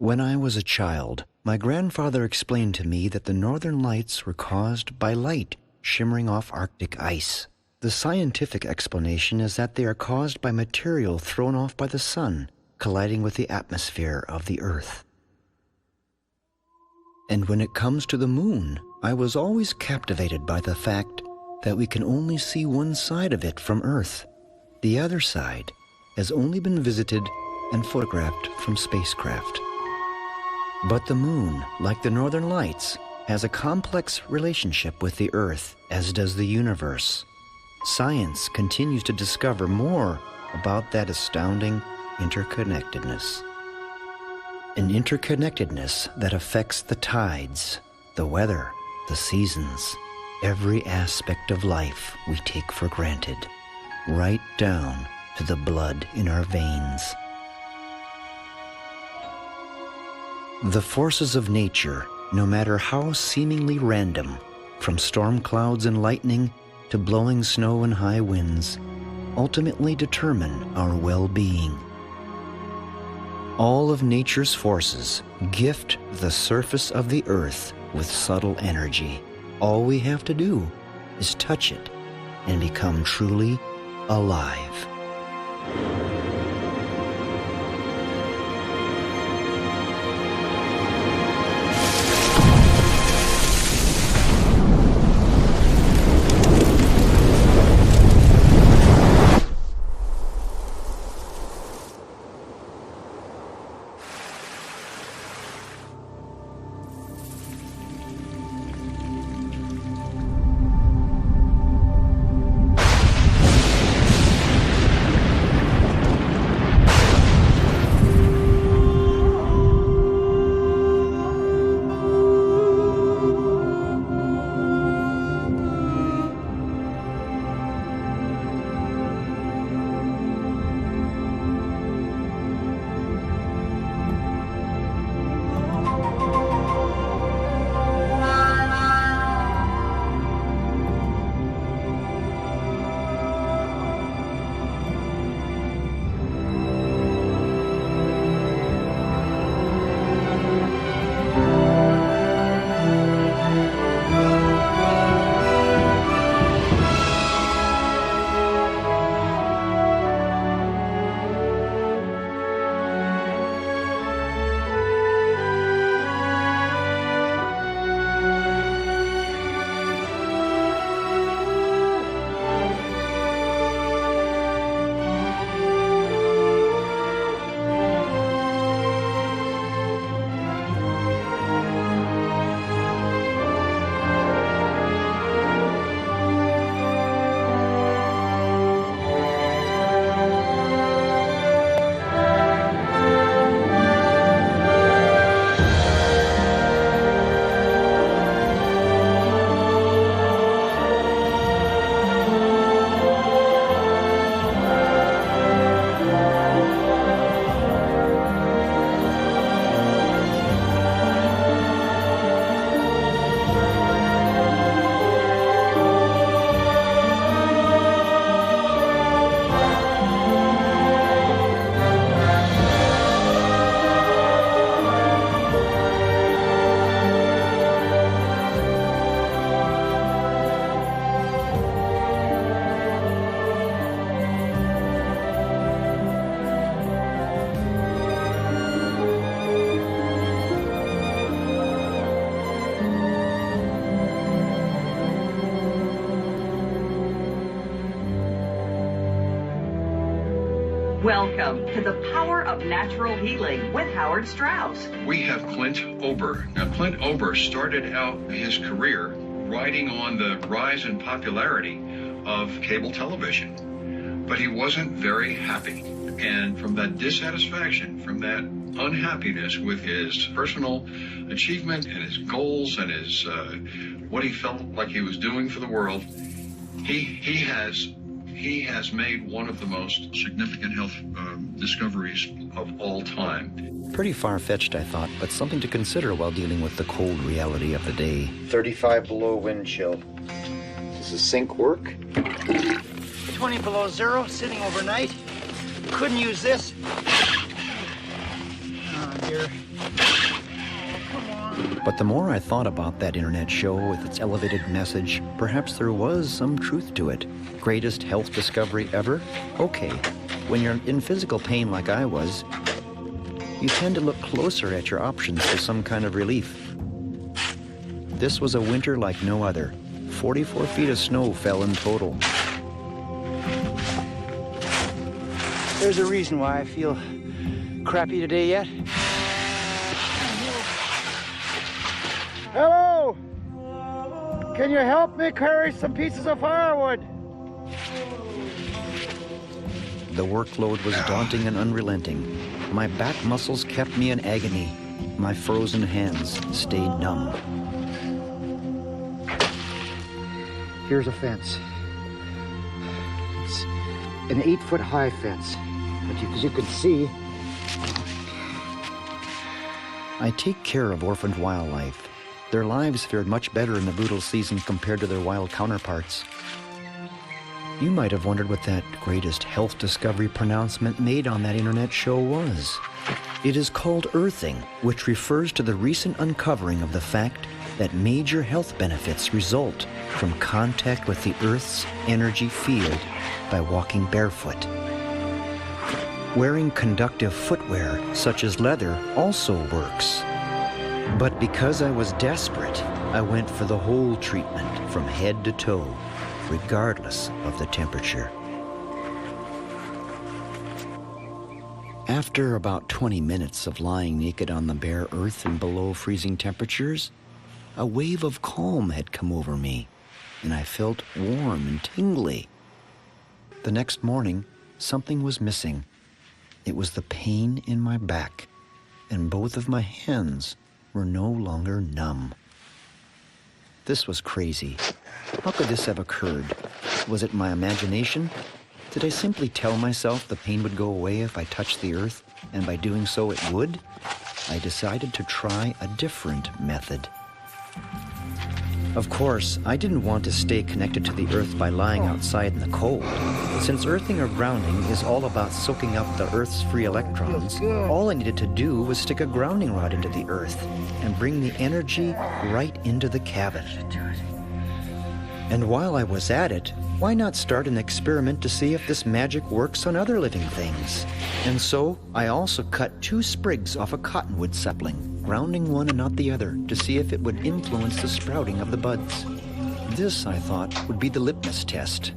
When I was a child, my grandfather explained to me that the northern lights were caused by light shimmering off Arctic ice. The scientific explanation is that they are caused by material thrown off by the sun, colliding with the atmosphere of the Earth. And when it comes to the moon, I was always captivated by the fact that we can only see one side of it from Earth. The other side has only been visited and photographed from spacecraft. But the moon, like the northern lights, has a complex relationship with the Earth, as does the universe. Science continues to discover more about that astounding interconnectedness. An interconnectedness that affects the tides, the weather, the seasons, every aspect of life we take for granted, right down to the blood in our veins. The forces of nature, no matter how seemingly random, from storm clouds and lightning to blowing snow and high winds, ultimately determine our well-being. All of nature's forces gift the surface of the Earth with subtle energy. All we have to do is touch it and become truly alive. Welcome to the Power of Natural Healing with Howard Strauss. We have Clint Ober. Now, Clint Ober started out his career riding on the rise in popularity of cable television, but he wasn't very happy. And from that dissatisfaction, from that unhappiness with his personal achievement and his goals and his what he felt like he was doing for the world, he has made one of the most significant health discoveries of all time. Pretty far-fetched, I thought, but something to consider while dealing with the cold reality of the day. 35 below wind chill. Does the sink work? 20 below zero, sitting overnight. Couldn't use this. Oh, dear. But the more I thought about that internet show with its elevated message, perhaps there was some truth to it. Greatest health discovery ever? Okay, when you're in physical pain like I was, you tend to look closer at your options for some kind of relief. This was a winter like no other. 44 feet of snow fell in total. There's a reason why I feel crappy today yet. Hello! Can you help me carry some pieces of firewood? The workload was daunting and unrelenting. My back muscles kept me in agony. My frozen hands stayed numb. Here's a fence. It's an 8-foot-high fence. But as you can see, I take care of orphaned wildlife. Their lives fared much better in the brutal season compared to their wild counterparts. You might have wondered what that greatest health discovery pronouncement made on that internet show was. It is called earthing, which refers to the recent uncovering of the fact that major health benefits result from contact with the Earth's energy field by walking barefoot. Wearing conductive footwear, such as leather, also works. But because I was desperate, I went for the whole treatment from head to toe, regardless of the temperature. After about 20 minutes of lying naked on the bare earth in below freezing temperatures, a wave of calm had come over me, and I felt warm and tingly. The next morning, something was missing. It was the pain in my back, and both of my hands were no longer numb. This was crazy. How could this have occurred? Was it my imagination? Did I simply tell myself the pain would go away if I touched the earth, and by doing so it would? I decided to try a different method. Of course, I didn't want to stay connected to the earth by lying outside in the cold. Since earthing or grounding is all about soaking up the earth's free electrons, all I needed to do was stick a grounding rod into the earth and bring the energy right into the cabin. And while I was at it, why not start an experiment to see if this magic works on other living things? And so I also cut 2 sprigs off a cottonwood sapling, grounding one and not the other, to see if it would influence the sprouting of the buds. This, I thought, would be the litmus test.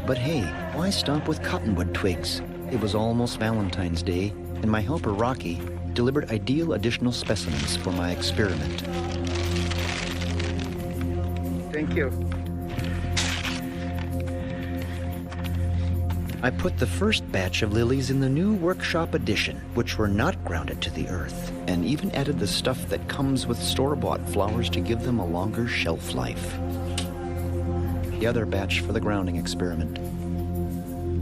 But hey, why stomp with cottonwood twigs? It was almost Valentine's Day, and my helper Rocky delivered ideal additional specimens for my experiment. thank you. I put the first batch of lilies in the new workshop edition, which were not grounded to the earth, and even added the stuff that comes with store-bought flowers to give them a longer shelf life. The other batch for the grounding experiment.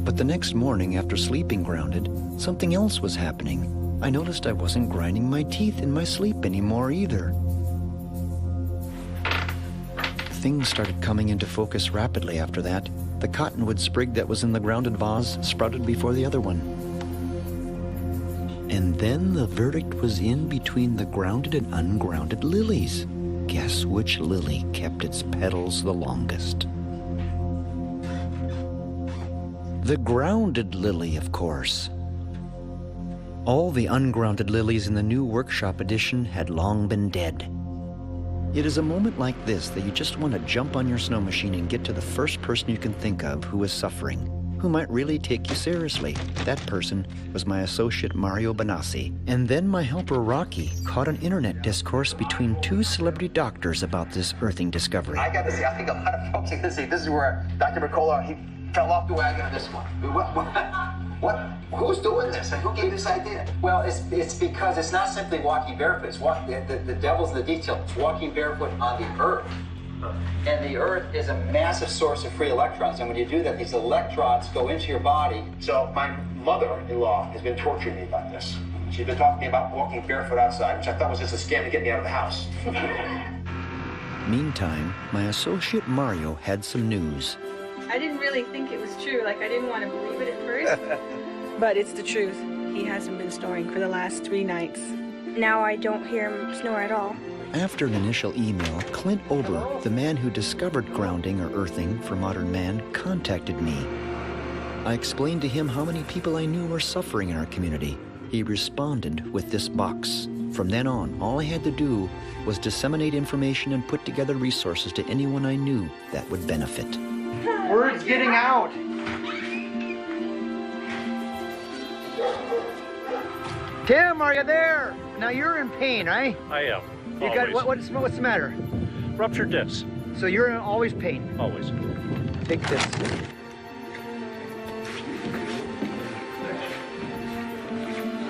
But the next morning, after sleeping grounded, something else was happening. I noticed I wasn't grinding my teeth in my sleep anymore either. Things started coming into focus rapidly after that. The cottonwood sprig that was in the grounded vase sprouted before the other one. And then the verdict was in between the grounded and ungrounded lilies. Guess which lily kept its petals the longest? The grounded lily, of course. All the ungrounded lilies in the new workshop edition had long been dead. It is a moment like this that you just want to jump on your snow machine and get to the first person you can think of who is suffering, who might really take you seriously. That person was my associate Mario Benassi. And then my helper Rocky caught an internet discourse between 2 celebrity doctors about this earthing discovery. I got to say, I think a lot of folks are going to say, this is where Dr. Mercola, he fell off the wagon on this one. What? Who's doing this? And who gave this idea? Well, it's because it's not simply walking barefoot. It's the devil's in the detail. It's walking barefoot on the earth. And the earth is a massive source of free electrons. And when you do that, these electrons go into your body. So my mother-in-law has been torturing me about this. She's been talking to me about walking barefoot outside, which I thought was just a scam to get me out of the house. Meantime, my associate Mario had some news. I didn't really think it was true. Like, I didn't want to believe it at first. But it's the truth. He hasn't been snoring for the last 3 nights. now I don't hear him snore at all. After an initial email, Clint Ober, the man who discovered grounding or earthing for modern man, contacted me. I explained to him how many people I knew were suffering in our community. He responded with this box. From then on, all I had to do was disseminate information and put together resources to anyone I knew that would benefit. Word's getting out. Tim, are you there? Now you're in pain, right? I am. You got what's the matter? Ruptured disc. So you're in always pain. Always. Take this.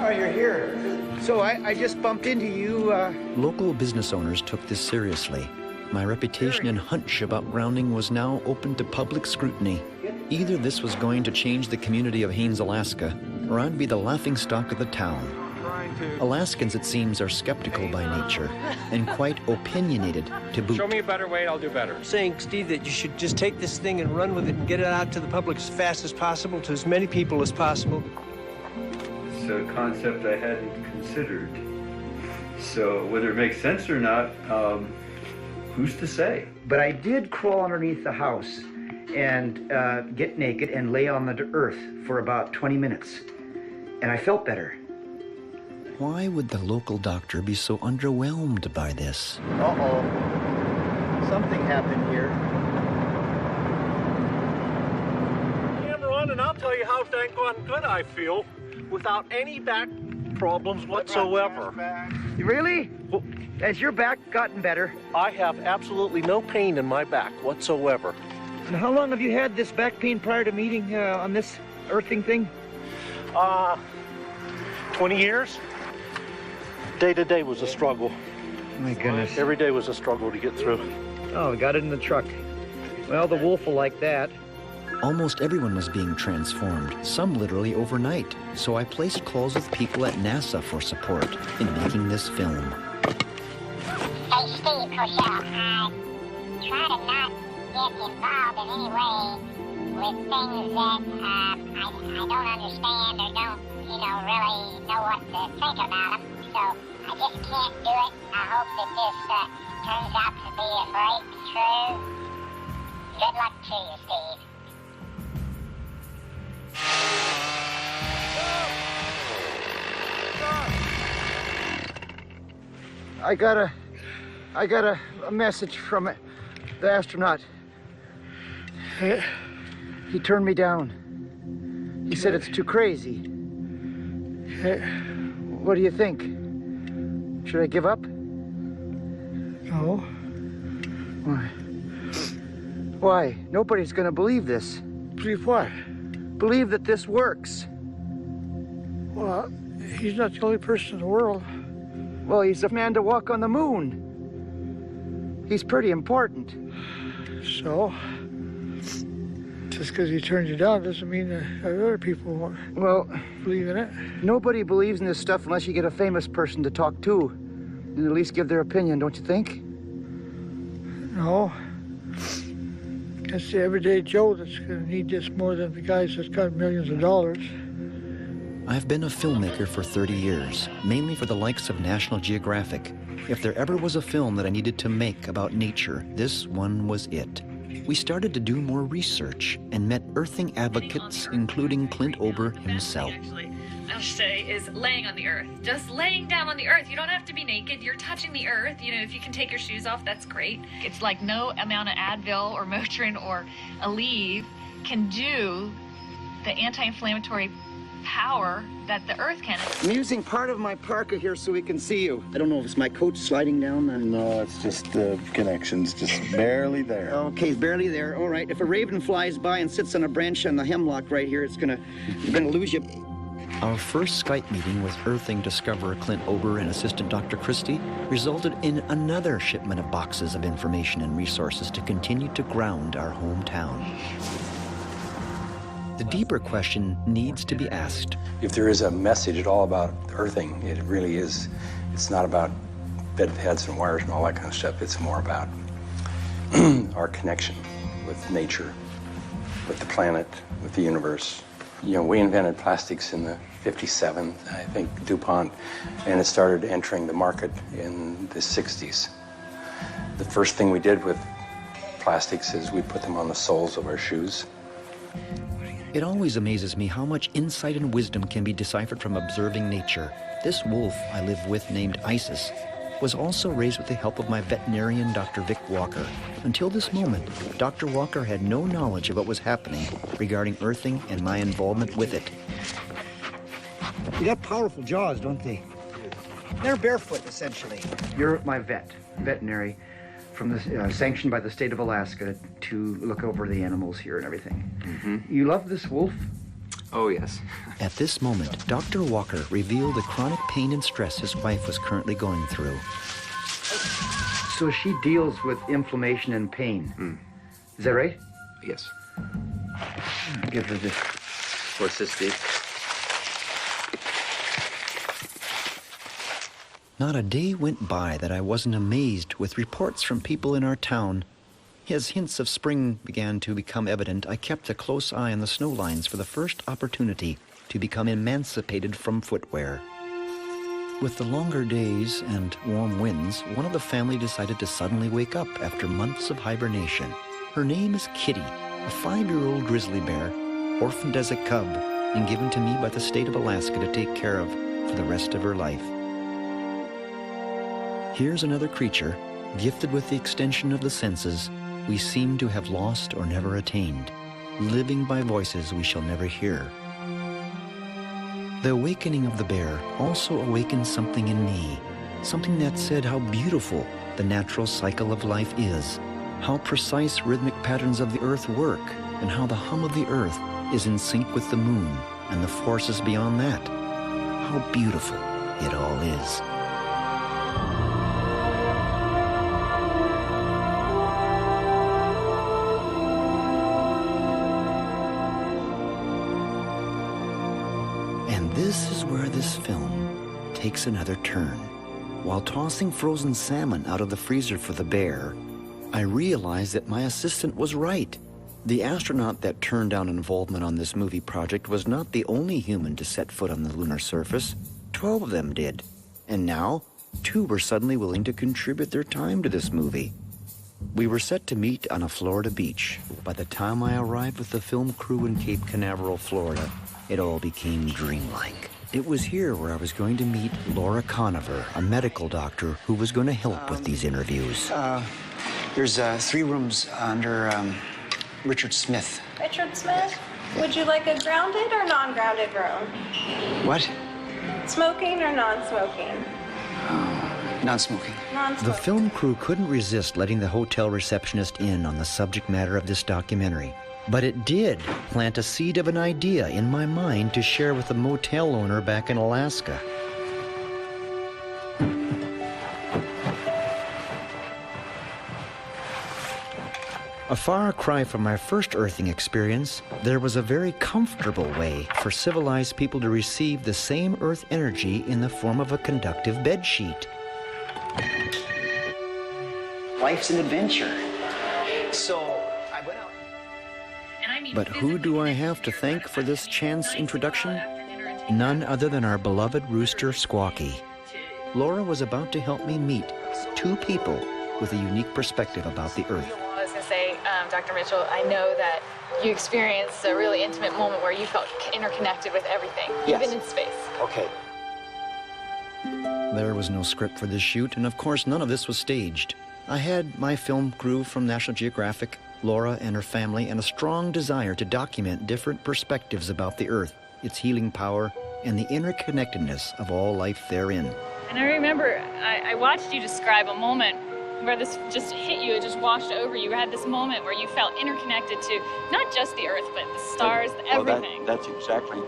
Oh, you're here. So I just bumped into you. Local business owners took this seriously. My reputation and hunch about grounding was now open to public scrutiny. Either this was going to change the community of Haines, Alaska, or I'd be the laughingstock of the town. Alaskans, it seems, are skeptical by nature and quite opinionated to boot. Show me a better way, I'll do better. Saying, Steve, that you should just take this thing and run with it and get it out to the public as fast as possible, to as many people as possible. It's a concept I hadn't considered. So whether it makes sense or not, who's to say? But I did crawl underneath the house and get naked and lay on the earth for about 20 minutes. And I felt better. Why would the local doctor be so underwhelmed by this? Uh-oh. Something happened here. Camera on, and I'll tell you how dang good I feel without any back problems whatsoever. Really? Has your back gotten better? I have absolutely no pain in my back whatsoever. And how long have you had this back pain prior to meeting on this earthing thing? 20 years. Day to day was a struggle. My goodness. Every day was a struggle to get through. Oh, we got it in the truck. Well, the wolf will like that. Almost everyone was being transformed, some literally overnight. So I placed calls with people at NASA for support in making this film. Hey, Steve, Kroschel, I try to not get involved in any way with things that I don't understand or don't, really know what to think about them. So I just can't do it. I hope that this turns out to be a breakthrough. Good luck to you, Steve. I got a message from the astronaut. He turned me down. He said it's too crazy. What do you think? Should I give up? No. Why? Why? Nobody's gonna believe this. Believe what? Believe that this works. Well, he's not the only person in the world. Well, he's the man to walk on the moon. He's pretty important. So? Just because he turned you down doesn't mean that other people won't believe in it. Nobody believes in this stuff unless you get a famous person to talk to and at least give their opinion, don't you think? No. It's the everyday Joe that's going to need this more than the guys that's got millions of dollars. I've been a filmmaker for 30 years, mainly for the likes of National Geographic. If there ever was a film that I needed to make about nature, this one was it. We started to do more research and met earthing advocates, including Clint Ober himself. I'll say is laying on the earth. Just laying down on the earth. You don't have to be naked. You're touching the earth. If you can take your shoes off, that's great. It's like no amount of Advil or Motrin or Aleve can do the anti-inflammatory power that the earth can. I'm using part of my parka here so we can see you. I don't know if it's my coat sliding down. No, it's just the connections, just barely there. Okay, barely there. All right. If a raven flies by and sits on a branch on the hemlock right here, you're gonna lose you. Our first Skype meeting with earthing discoverer Clint Ober and assistant Dr. Christie resulted in another shipment of boxes of information and resources to continue to ground our hometown. The deeper question needs to be asked. If there is a message at all about earthing, it really is. It's not about bed heads and wires and all that kind of stuff. It's more about our connection with nature, with the planet, with the universe, You know, we invented plastics in the 57, I think, DuPont, and it started entering the market in the 60s. The first thing we did with plastics is we put them on the soles of our shoes. It always amazes me how much insight and wisdom can be deciphered from observing nature. This wolf I live with, named Isis, was also raised with the help of my veterinarian, Dr. Vic Walker. Until this moment, Dr. Walker had no knowledge of what was happening regarding earthing and my involvement with it. You got powerful jaws, don't they? They're barefoot, essentially. You're my veterinary, from the sanctioned by the state of Alaska to look over the animals here and everything. Mm-hmm. You love this wolf? Oh, yes. At this moment, Dr. Walker revealed the chronic pain and stress his wife was currently going through. So she deals with inflammation and pain. Mm. Is that right? Yes. Give her this. For cystic. Not a day went by that I wasn't amazed with reports from people in our town. As hints of spring began to become evident, I kept a close eye on the snow lines for the first opportunity to become emancipated from footwear. With the longer days and warm winds, one of the family decided to suddenly wake up after months of hibernation. Her name is Kitty, a 5-year-old grizzly bear, orphaned as a cub and given to me by the state of Alaska to take care of for the rest of her life. Here's another creature, gifted with the extension of the senses we seem to have lost or never attained, living by voices we shall never hear. The awakening of the bear also awakened something in me, something that said how beautiful the natural cycle of life is, how precise rhythmic patterns of the earth work, and how the hum of the earth is in sync with the moon and the forces beyond that. How beautiful it all is. This is where this film takes another turn. While tossing frozen salmon out of the freezer for the bear, I realized that my assistant was right. The astronaut that turned down involvement on this movie project was not the only human to set foot on the lunar surface. 12 of them did. And now, 2 were suddenly willing to contribute their time to this movie. We were set to meet on a Florida beach. By the time I arrived with the film crew in Cape Canaveral, Florida, it all became dreamlike. It was here where I was going to meet Laura Conover, a medical doctor who was going to help with these interviews. There's 3 rooms under Richard Smith. Richard Smith? Would you like a grounded or non-grounded room? What? Smoking or non-smoking? Non-smoking. The film crew couldn't resist letting the hotel receptionist in on the subject matter of this documentary. But it did plant a seed of an idea in my mind to share with a motel owner back in Alaska. A far cry from my first earthing experience, there was a very comfortable way for civilized people to receive the same earth energy in the form of a conductive bedsheet. Life's an adventure. So I went out. But who do I have to thank for this chance introduction? None other than our beloved rooster, Squawky. Laura was about to help me meet 2 people with a unique perspective about the earth. I was going to say, Dr. Mitchell, I know that you experienced a really intimate moment where you felt interconnected with everything, yes. Even in space. Okay. There was no script for this shoot, and of course none of this was staged. I had my film crew from National Geographic, Laura and her family, and a strong desire to document different perspectives about the Earth, its healing power, and the interconnectedness of all life therein. And I remember I watched you describe a moment where this just hit you, it just washed over you. You had this moment where you felt interconnected to not just the Earth, but the stars, everything. That's exactly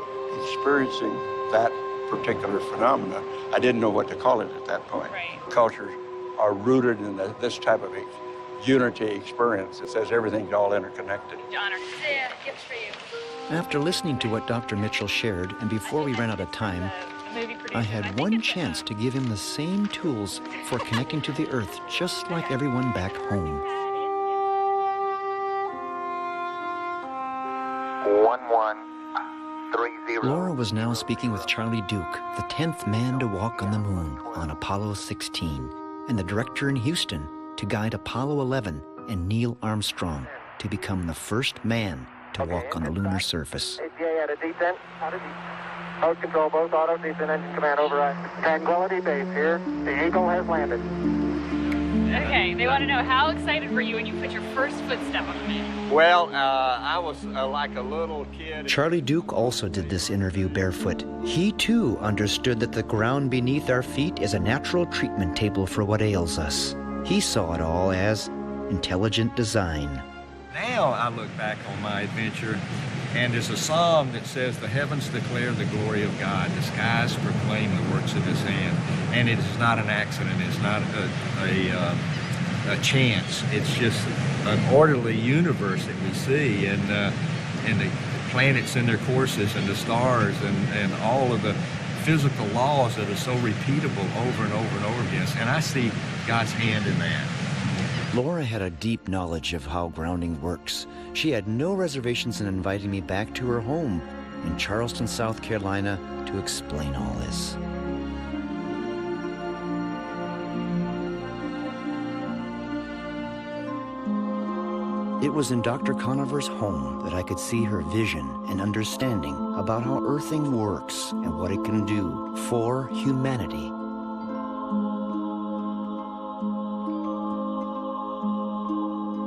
experiencing that particular phenomena. I didn't know what to call it at that point. Right. Cultures are rooted in this type of unity experience. It says everything's all interconnected. Honor. Yeah, gifts for you. After listening to what Dr. Mitchell shared, and before we ran out of time, I had one chance to give him the same tools for connecting to the Earth, just like everyone back home. 11 Laura was now speaking with Charlie Duke, the 10th man to walk on the moon on Apollo 16, and the director in Houston to guide Apollo 11 and Neil Armstrong to become the first man to walk on the lunar surface. APA at a descent. Mode control, both auto, descent engine command override. Tranquility Base here. The Eagle has landed. Okay, they want to know, how excited were you when you put your first footstep on the moon? Well, I was like a little kid. Charlie Duke also did this interview barefoot. He too understood that the ground beneath our feet is a natural treatment table for what ails us. He saw it all as intelligent design. Now I look back on my adventure, and there's a psalm that says, "The heavens declare the glory of God, the skies proclaim the works of his hand." And it is not an accident, it's not a chance, it's just an orderly universe that we see, and the planets in their courses, and the stars, and all of the physical laws that are so repeatable over and over and over again. And I see God's hand in that. Laura had a deep knowledge of how grounding works. She had no reservations in inviting me back to her home in Charleston, South Carolina, to explain all this. It was in Dr. Conover's home that I could see her vision and understanding about how earthing works and what it can do for humanity.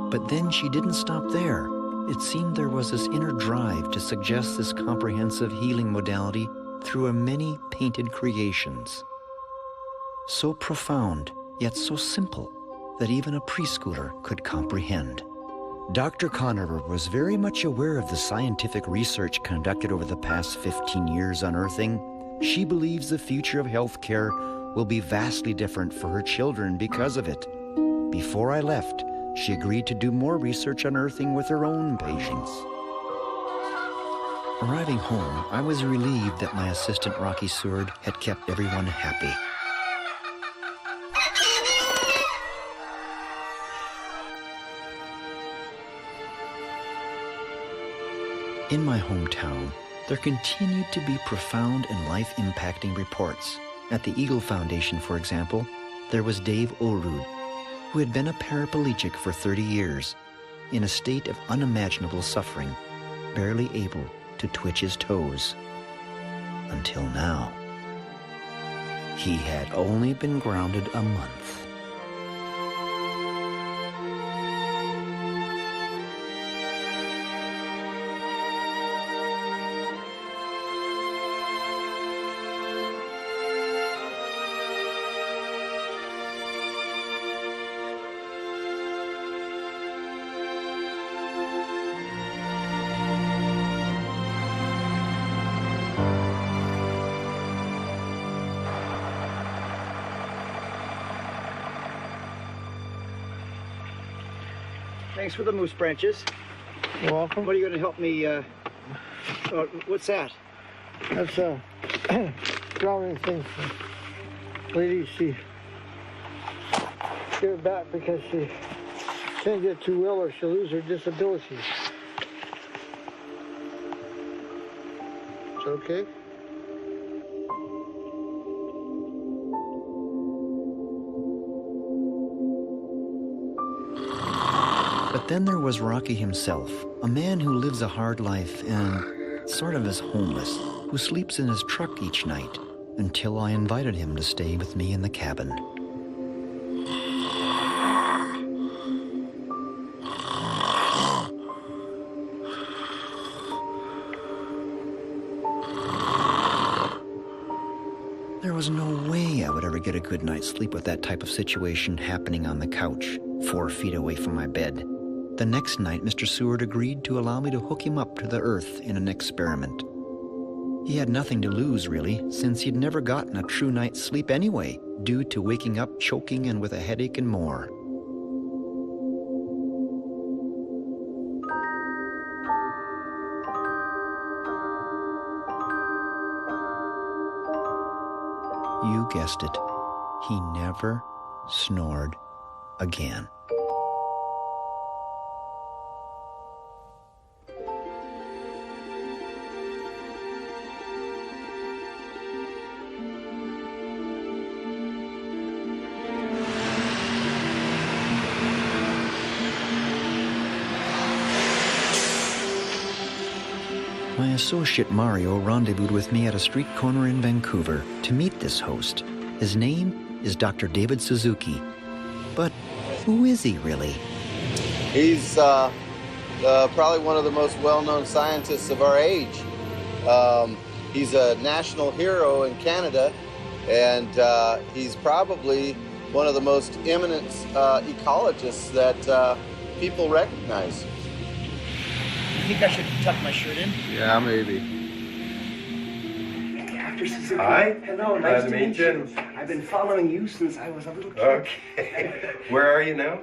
But then she didn't stop there. It seemed there was this inner drive to suggest this comprehensive healing modality through her many painted creations. So profound, yet so simple, that even a preschooler could comprehend. Dr. Conover was very much aware of the scientific research conducted over the past 15 years on earthing. She believes the future of healthcare will be vastly different for her children because of it. Before I left, she agreed to do more research on earthing with her own patients. Arriving home, I was relieved that my assistant Rocky Seward had kept everyone happy. In my hometown, there continued to be profound and life-impacting reports. At the Eagle Foundation, for example, there was Dave Olrud, who had been a paraplegic for 30 years, in a state of unimaginable suffering, barely able to twitch his toes. Until now. He had only been grounded a month. Thanks for the moose branches. You're welcome. What are you going to help me, what's that? That's a grounding thing for ladies. She give it back because she can't get too well or she'll lose her disability. It's okay? But then there was Rocky himself, a man who lives a hard life and sort of is homeless, who sleeps in his truck each night, until I invited him to stay with me in the cabin. There was no way I would ever get a good night's sleep with that type of situation happening on the couch, 4 feet away from my bed. The next night, Mr. Seward agreed to allow me to hook him up to the earth in an experiment. He had nothing to lose, really, since he'd never gotten a true night's sleep anyway, due to waking up choking and with a headache and more. You guessed it, he never snored again. My associate Mario rendezvoused with me at a street corner in Vancouver to meet this host. His name is Dr. David Suzuki. But who is he really? He's probably one of the most well-known scientists of our age. He's a national hero in Canada, and he's probably one of the most eminent ecologists that people recognize. You think I should tuck my shirt in? Yeah, maybe. Dr. Suzuki. Hi. Hello, nice to meet you. I've been following you since I was a little kid. Okay. Where are you now?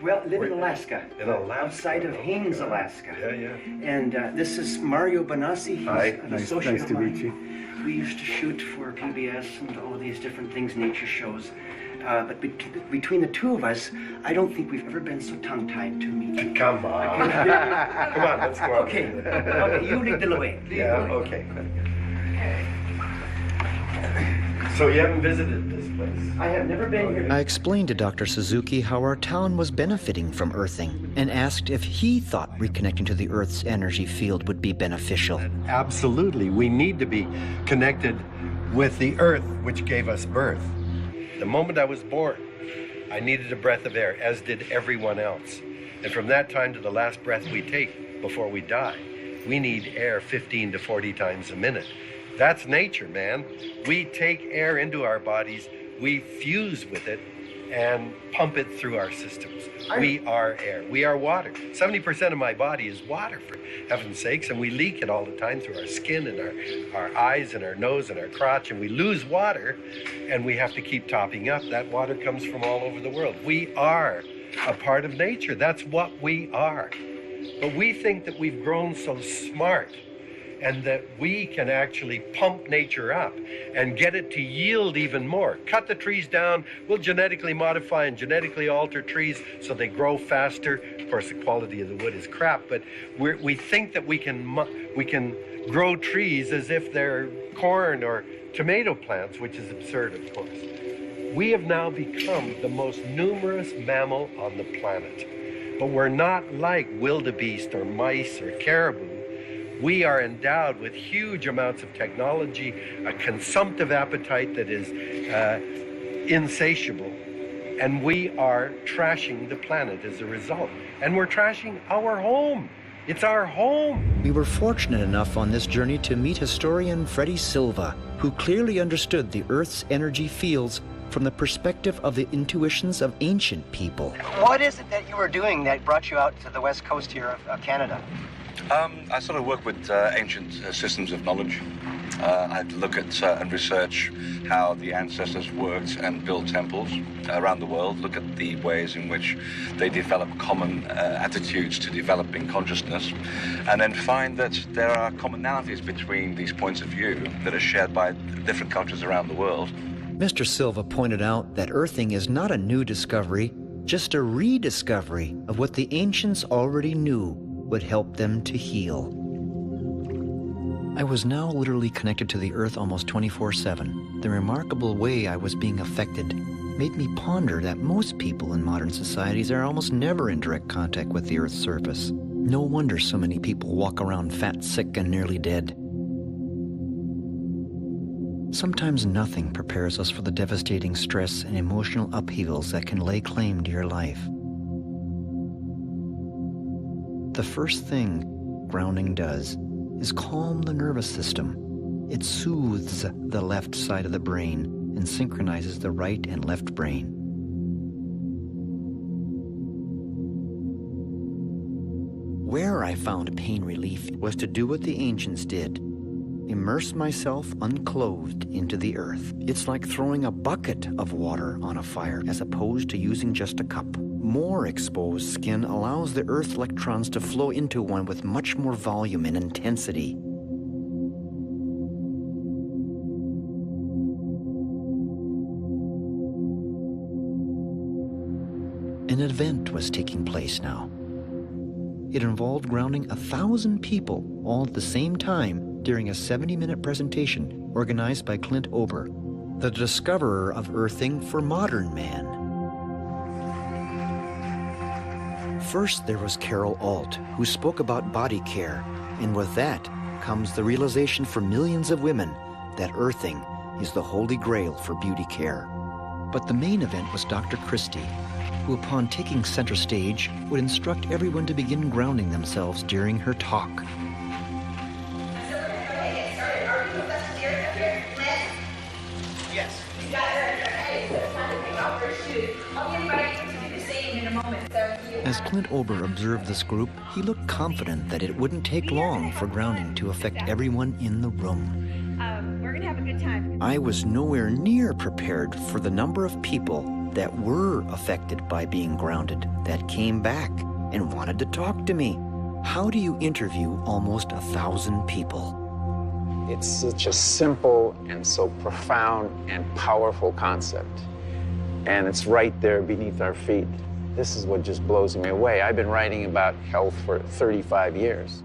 Well, live in Alaska. In Alaska? Outside of Haines, Alaska. Yeah. And this is Mario Bonassi. He's Hi. an associate of mine. We used to shoot for PBS and all these different things, nature shows. But between the two of us, I don't think we've ever been so tongue-tied to meet. Come on. Come on, let's go on. Okay, you lead the way. Okay. So you haven't visited this place? I have never been here. I explained to Dr. Suzuki how our town was benefiting from earthing and asked if he thought reconnecting to the Earth's energy field would be beneficial. Absolutely. We need to be connected with the Earth, which gave us birth. The moment I was born, I needed a breath of air, as did everyone else. And from that time to the last breath we take before we die, we need air 15 to 40 times a minute. That's nature, man. We take air into our bodies, we fuse with it, and pump it through our systems. We are air. We are water. 70% of my body is water, for heaven's sakes, and we leak it all the time through our skin and our eyes and our nose and our crotch, and we lose water, and we have to keep topping up. That water comes from all over the world. We are a part of nature. That's what we are. But we think that we've grown so smart and that we can actually pump nature up and get it to yield even more. Cut the trees down, we'll genetically modify and genetically alter trees so they grow faster. Of course, the quality of the wood is crap, but we think that we can grow trees as if they're corn or tomato plants, which is absurd, of course. We have now become the most numerous mammal on the planet, but we're not like wildebeest or mice or caribou. We are endowed with huge amounts of technology, a consumptive appetite that is insatiable, and we are trashing the planet as a result. And we're trashing our home. It's our home. We were fortunate enough on this journey to meet historian Freddie Silva, who clearly understood the Earth's energy fields from the perspective of the intuitions of ancient people. What is it that you were doing that brought you out to the west coast here of Canada? I sort of work with ancient systems of knowledge. I'd look at and research how the ancestors worked and built temples around the world, look at the ways in which they developed common attitudes to developing consciousness, and then find that there are commonalities between these points of view that are shared by different cultures around the world. Mr. Silva pointed out that earthing is not a new discovery, just a rediscovery of what the ancients already knew would help them to heal. I was now literally connected to the Earth almost 24/7. The remarkable way I was being affected made me ponder that most people in modern societies are almost never in direct contact with the Earth's surface. No wonder so many people walk around fat, sick, and nearly dead. Sometimes nothing prepares us for the devastating stress and emotional upheavals that can lay claim to your life. The first thing grounding does is calm the nervous system. It soothes the left side of the brain and synchronizes the right and left brain. Where I found pain relief was to do what the ancients did. Immerse myself unclothed into the earth. It's like throwing a bucket of water on a fire as opposed to using just a cup. More exposed skin allows the earth electrons to flow into one with much more volume and intensity. An event was taking place now. It involved grounding 1,000 people all at the same time during a 70-minute presentation organized by Clint Ober, the discoverer of earthing for modern man. First, there was Carol Alt, who spoke about body care, and with that, comes the realization for millions of women that earthing is the holy grail for beauty care. But the main event was Dr. Christie, who upon taking center stage would instruct everyone to begin grounding themselves during her talk. Yes. As Clint Ober observed this group, he looked confident that it wouldn't take long for grounding to affect everyone in the room. We're gonna have a good time. I was nowhere near prepared for the number of people that were affected by being grounded that came back and wanted to talk to me. How do you interview almost 1,000 people? It's such a simple and so profound and powerful concept. And it's right there beneath our feet. This is what just blows me away. I've been writing about health for 35 years.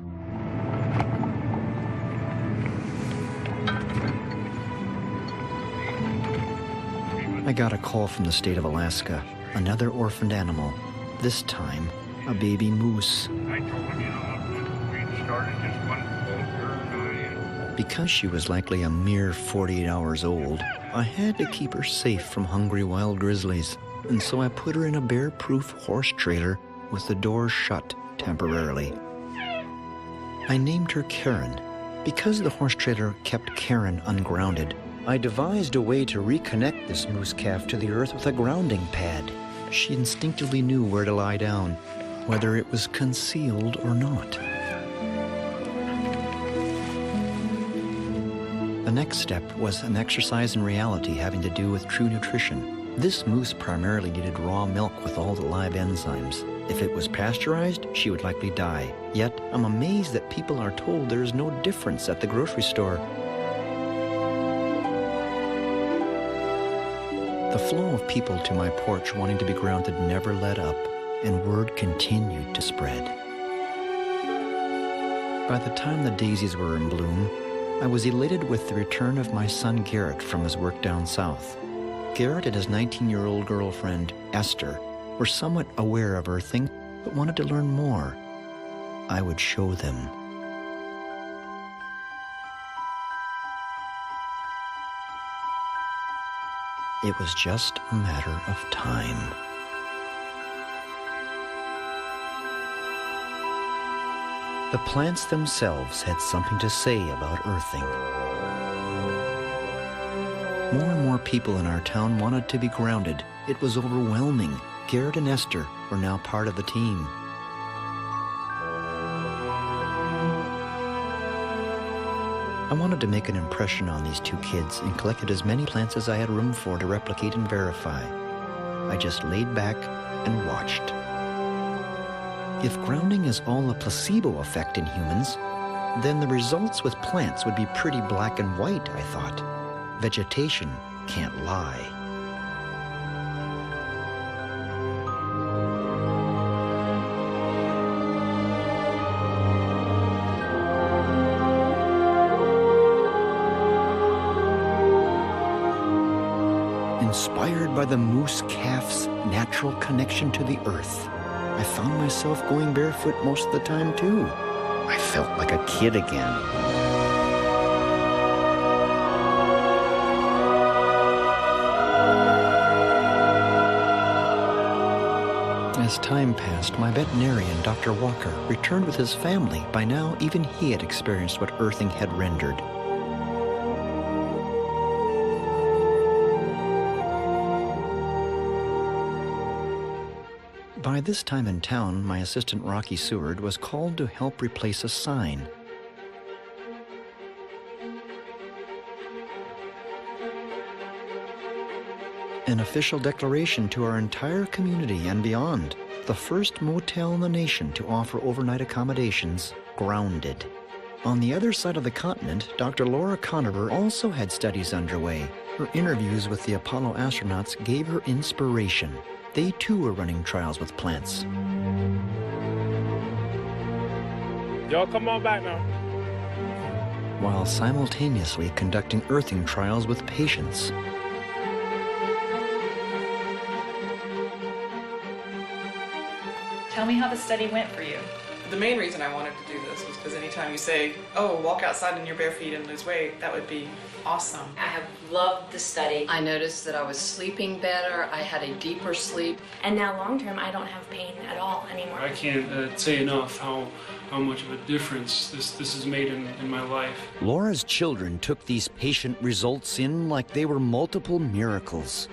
I got a call from the state of Alaska, another orphaned animal, this time a baby moose. Because she was likely a mere 48 hours old, I had to keep her safe from hungry wild grizzlies, and so I put her in a bear-proof horse trailer with the doors shut temporarily. I named her Karen. Because the horse trailer kept Karen ungrounded, I devised a way to reconnect this moose calf to the earth with a grounding pad. She instinctively knew where to lie down, whether it was concealed or not. The next step was an exercise in reality having to do with true nutrition. This moose primarily needed raw milk with all the live enzymes. If it was pasteurized, she would likely die. Yet, I'm amazed that people are told there is no difference at the grocery store. The flow of people to my porch wanting to be grounded never let up, and word continued to spread. By the time the daisies were in bloom, I was elated with the return of my son Garrett from his work down south. Garrett and his 19-year-old girlfriend, Esther, were somewhat aware of earthing, but wanted to learn more. I would show them. It was just a matter of time. The plants themselves had something to say about earthing. More and more people in our town wanted to be grounded. It was overwhelming. Garrett and Esther were now part of the team. I wanted to make an impression on these two kids and collected as many plants as I had room for to replicate and verify. I just laid back and watched. If grounding is all a placebo effect in humans, then the results with plants would be pretty black and white, I thought. Vegetation can't lie. Inspired by the moose calf's natural connection to the earth, I found myself going barefoot most of the time too. I felt like a kid again. As time passed, my veterinarian, Dr. Walker, returned with his family. By now, even he had experienced what earthing had rendered. By this time in town, my assistant Rocky Seward was called to help replace a sign. An official declaration to our entire community and beyond. The first motel in the nation to offer overnight accommodations, grounded. On the other side of the continent, Dr. Laura Conover also had studies underway. Her interviews with the Apollo astronauts gave her inspiration. They too were running trials with plants. Y'all come on back now. While simultaneously conducting earthing trials with patients. Tell me how the study went for you. The main reason I wanted to do this was because anytime you say, oh, walk outside in your bare feet and lose weight, that would be awesome. I have loved the study. I noticed that I was sleeping better. I had a deeper sleep. And now long term, I don't have pain at all anymore. I can't say enough how much of a difference this has made in my life. Laura's children took these patient results in like they were multiple miracles.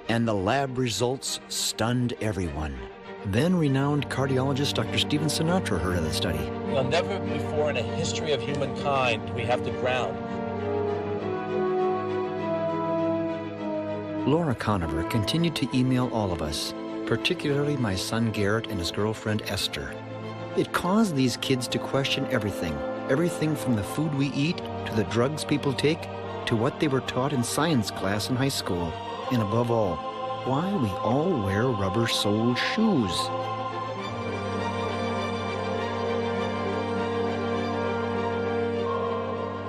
And the lab results stunned everyone. Then renowned cardiologist Dr. Stephen Sinatra heard of the study. Well, never before in a history of humankind do we have to ground. Laura Conover continued to email all of us, particularly my son Garrett and his girlfriend Esther. It caused these kids to question everything. Everything from the food we eat, to the drugs people take, to what they were taught in science class in high school. And above all, why we all wear rubber-soled shoes.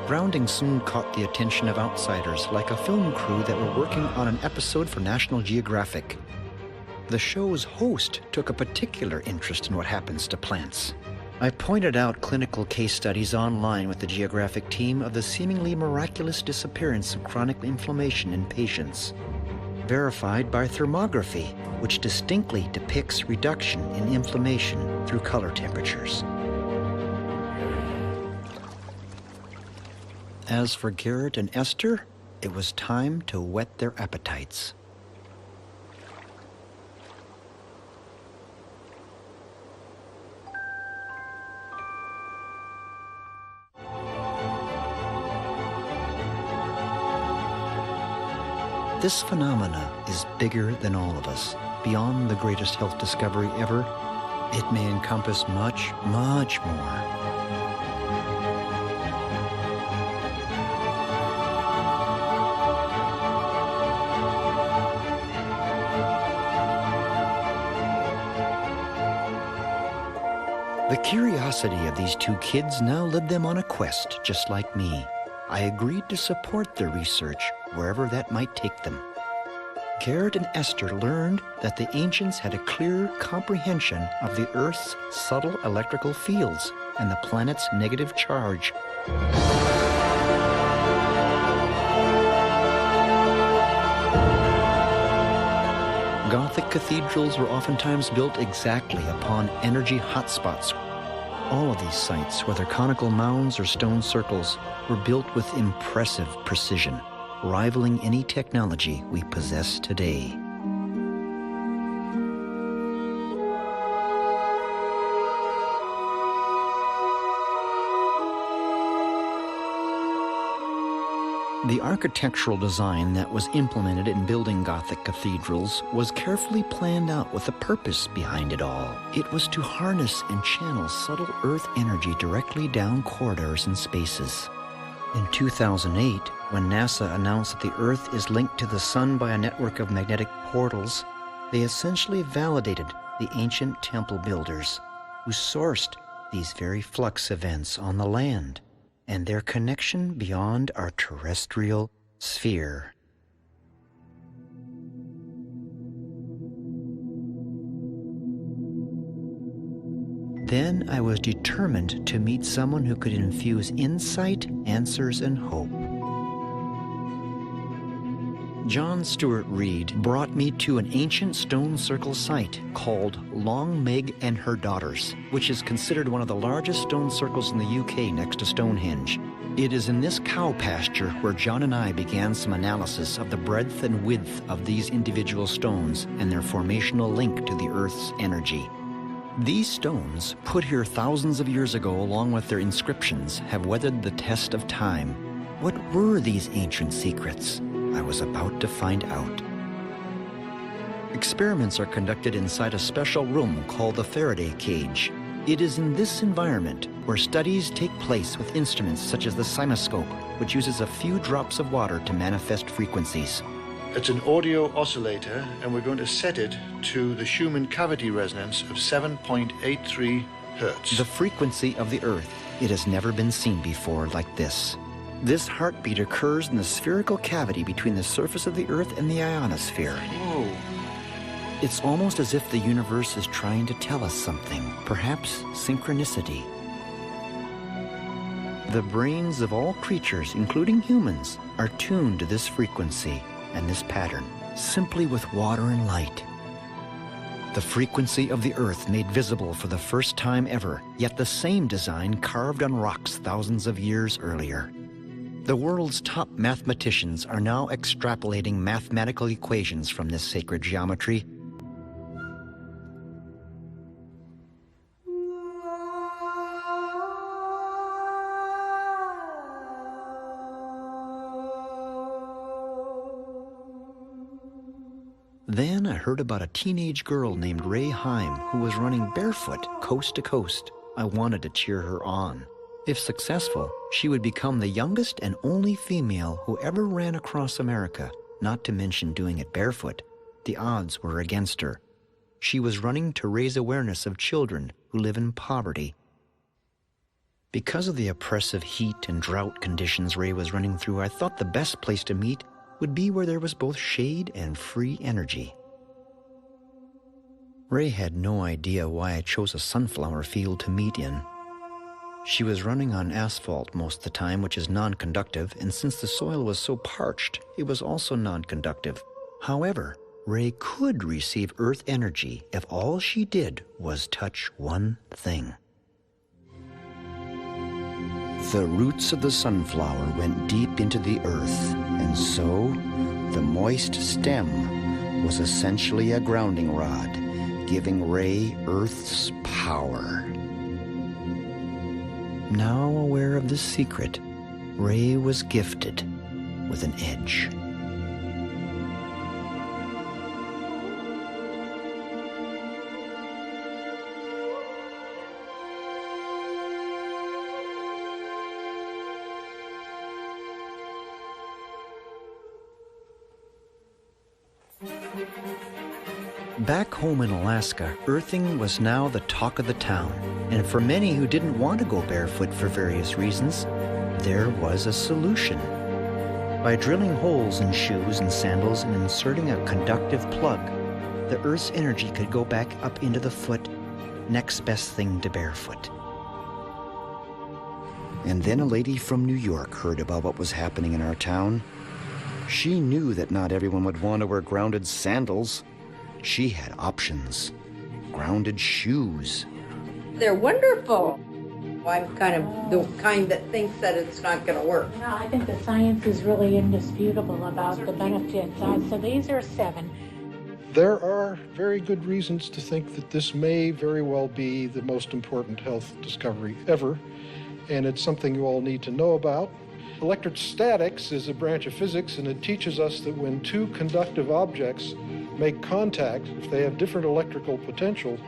Grounding soon caught the attention of outsiders, like a film crew that were working on an episode for National Geographic. The show's host took a particular interest in what happens to plants. I pointed out clinical case studies online with the Geographic team of the seemingly miraculous disappearance of chronic inflammation in patients, verified by thermography, which distinctly depicts reduction in inflammation through color temperatures. As for Garrett and Esther, it was time to whet their appetites. This phenomena is bigger than all of us, beyond the greatest health discovery ever. It may encompass much, much more. The curiosity of these two kids now led them on a quest, just like me. I agreed to support their research, wherever that might take them. Garrett and Esther learned that the ancients had a clear comprehension of the Earth's subtle electrical fields and the planet's negative charge. Gothic cathedrals were oftentimes built exactly upon energy hotspots. All of these sites, whether conical mounds or stone circles, were built with impressive precision, rivaling any technology we possess today. The architectural design that was implemented in building Gothic cathedrals was carefully planned out with a purpose behind it all. It was to harness and channel subtle Earth energy directly down corridors and spaces. In 2008, when NASA announced that the Earth is linked to the Sun by a network of magnetic portals, they essentially validated the ancient temple builders who sourced these very flux events on the land and their connection beyond our terrestrial sphere. Then I was determined to meet someone who could infuse insight, answers, and hope. John Stuart Reed brought me to an ancient stone circle site called Long Meg and Her Daughters, which is considered one of the largest stone circles in the UK next to Stonehenge. It is in this cow pasture where John and I began some analysis of the breadth and width of these individual stones and their formational link to the Earth's energy. These stones, put here thousands of years ago along with their inscriptions, have weathered the test of time. What were these ancient secrets? I was about to find out. Experiments are conducted inside a special room called the Faraday cage. It is in this environment where studies take place with instruments such as the cymoscope, which uses a few drops of water to manifest frequencies. It's an audio oscillator, and we're going to set it to the Schumann cavity resonance of 7.83 hertz. The frequency of the Earth. It has never been seen before like this. This heartbeat occurs in the spherical cavity between the surface of the Earth and the ionosphere. Whoa. It's almost as if the universe is trying to tell us something, perhaps synchronicity. The brains of all creatures, including humans, are tuned to this frequency and this pattern, simply with water and light. The frequency of the Earth made visible for the first time ever, yet the same design carved on rocks thousands of years earlier. The world's top mathematicians are now extrapolating mathematical equations from this sacred geometry. Then I heard about a teenage girl named Ray Heim who was running barefoot coast to coast. I wanted to cheer her on. If successful, she would become the youngest and only female who ever ran across America, not to mention doing it barefoot. The odds were against her. She was running to raise awareness of children who live in poverty. Because of the oppressive heat and drought conditions Ray was running through, I thought the best place to meet would be where there was both shade and free energy. Ray had no idea why I chose a sunflower field to meet in. She was running on asphalt most of the time, which is non-conductive, and since the soil was so parched, it was also non-conductive. However, Ray could receive earth energy if all she did was touch one thing. The roots of the sunflower went deep into the earth, and so the moist stem was essentially a grounding rod, giving Ray Earth's power. Now aware of this secret, Ray was gifted with an edge. Back home in Alaska, earthing was now the talk of the town, and for many who didn't want to go barefoot for various reasons, there was a solution. By drilling holes in shoes and sandals and inserting a conductive plug, the earth's energy could go back up into the foot, next best thing to barefoot. And then a lady from New York heard about what was happening in our town. She knew that not everyone would want to wear grounded sandals. She had options. Grounded shoes. They're wonderful. I'm kind of the kind that thinks that it's not going to work. No, I think the science is really indisputable about the benefits. So these are 7. There are very good reasons to think that this may very well be the most important health discovery ever, and it's something you all need to know about. Electrostatics is a branch of physics, and it teaches us that when two conductive objects make contact, if they have different electrical potential,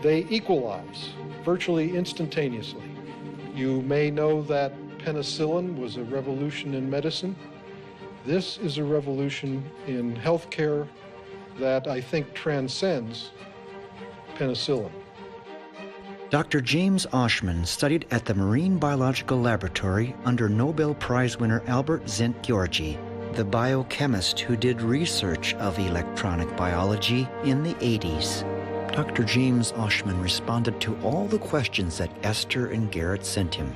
they equalize virtually instantaneously. You may know that penicillin was a revolution in medicine. This is a revolution in healthcare that I think transcends penicillin. Dr. James Oshman studied at the Marine Biological Laboratory under Nobel Prize winner Albert Szent-Györgyi, the biochemist who did research of electronic biology in the 80s. Dr. James Oshman responded to all the questions that Esther and Garrett sent him.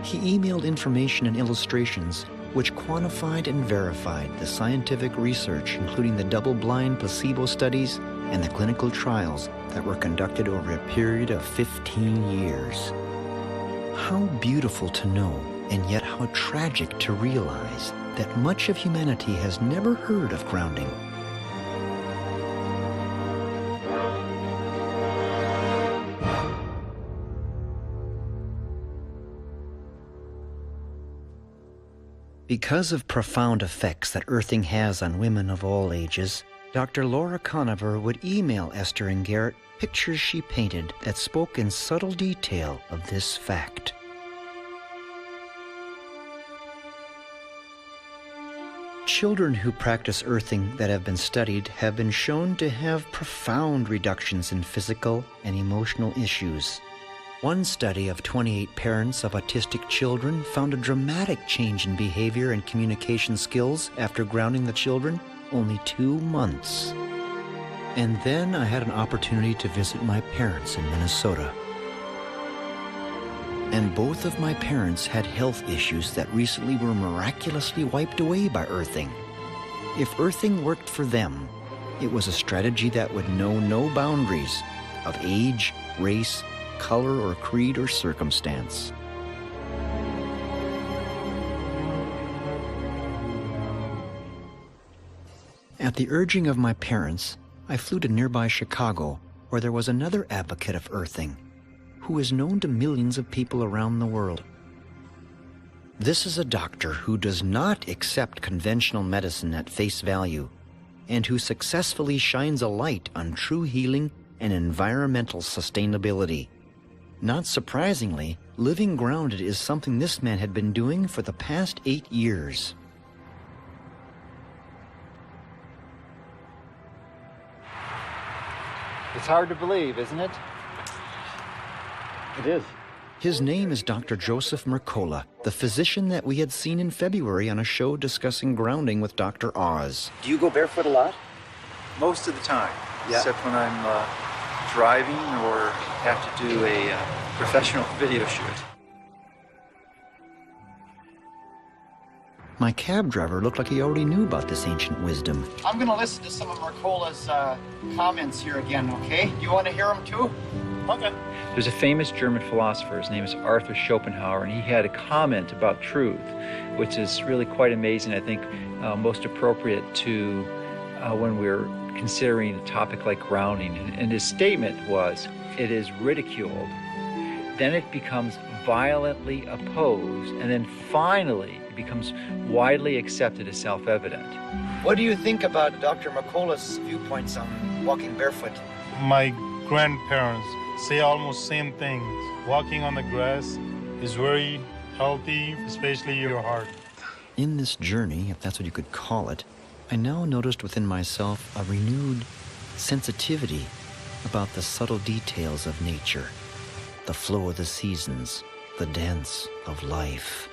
He emailed information and illustrations which quantified and verified the scientific research, including the double-blind placebo studies and the clinical trials that were conducted over a period of 15 years. How beautiful to know, and yet how tragic to realize that much of humanity has never heard of grounding. Because of profound effects that earthing has on women of all ages, Dr. Laura Conover would email Esther and Garrett pictures she painted that spoke in subtle detail of this fact. Children who practice earthing that have been studied have been shown to have profound reductions in physical and emotional issues. One study of 28 parents of autistic children found a dramatic change in behavior and communication skills after grounding the children only 2 months. And then I had an opportunity to visit my parents in Minnesota. And both of my parents had health issues that recently were miraculously wiped away by earthing. If earthing worked for them, it was a strategy that would know no boundaries of age, race, color, or creed or circumstance. At the urging of my parents, I flew to nearby Chicago, where there was another advocate of earthing, who is known to millions of people around the world. This is a doctor who does not accept conventional medicine at face value, and who successfully shines a light on true healing and environmental sustainability. Not surprisingly, living grounded is something this man had been doing for the past 8 years. It's hard to believe, isn't it? It is. His name is Dr. Joseph Mercola, the physician that we had seen in February on a show discussing grounding with Dr. Oz. Do you go barefoot a lot? Most of the time, Yeah. except when I'm driving or have to do a professional video shoot. My cab driver looked like he already knew about this ancient wisdom. I'm going to listen to some of Mercola's comments here again, okay? Do you want to hear them too? Okay. There's a famous German philosopher, his name is Arthur Schopenhauer, and he had a comment about truth, which is really quite amazing, I think most appropriate to when we're considering a topic like grounding. And his statement was, it is ridiculed, then it becomes violently opposed, and then finally it becomes widely accepted as self-evident. What do you think about Dr. Mercola's viewpoints on walking barefoot? My grandparents say almost same things. Walking on the grass is very healthy, especially your heart. In this journey, if that's what you could call it, I now noticed within myself a renewed sensitivity about the subtle details of nature, the flow of the seasons, the dance of life.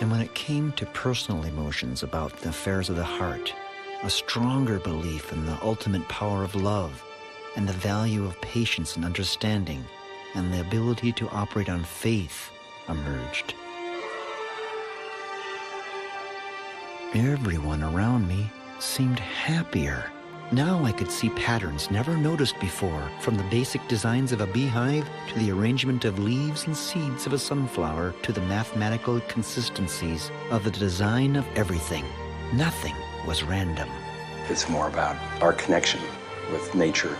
And when it came to personal emotions about the affairs of the heart, a stronger belief in the ultimate power of love and the value of patience and understanding and the ability to operate on faith emerged. Everyone around me seemed happier. Now I could see patterns never noticed before, from the basic designs of a beehive to the arrangement of leaves and seeds of a sunflower to the mathematical consistencies of the design of everything. Nothing was random. It's more about our connection with nature,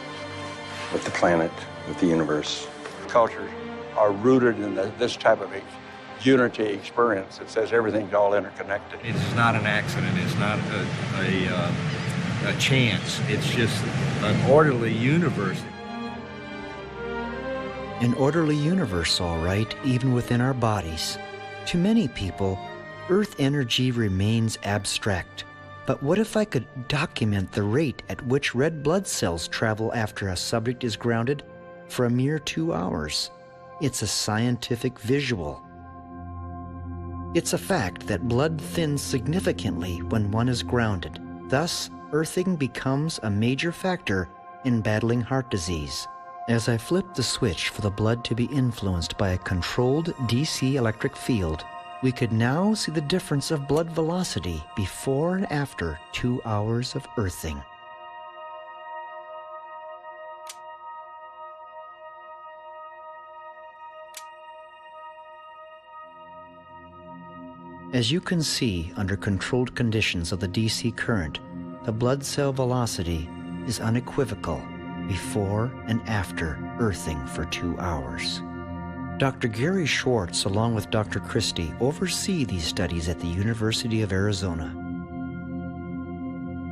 with the planet, with the universe. Cultures are rooted in this type of unity experience that says everything's all interconnected. It's not an accident. It's not a chance. It's just an orderly universe. An orderly universe, all right, even within our bodies. To many people, Earth energy remains abstract. But what if I could document the rate at which red blood cells travel after a subject is grounded for a mere 2 hours? It's a scientific visual. It's a fact that blood thins significantly when one is grounded. Thus, earthing becomes a major factor in battling heart disease. As I flipped the switch for the blood to be influenced by a controlled DC electric field, we could now see the difference of blood velocity before and after 2 hours of earthing. As you can see, under controlled conditions of the DC current, the blood cell velocity is unequivocal before and after earthing for 2 hours. Dr. Gary Schwartz, along with Dr. Christie, oversee these studies at the University of Arizona.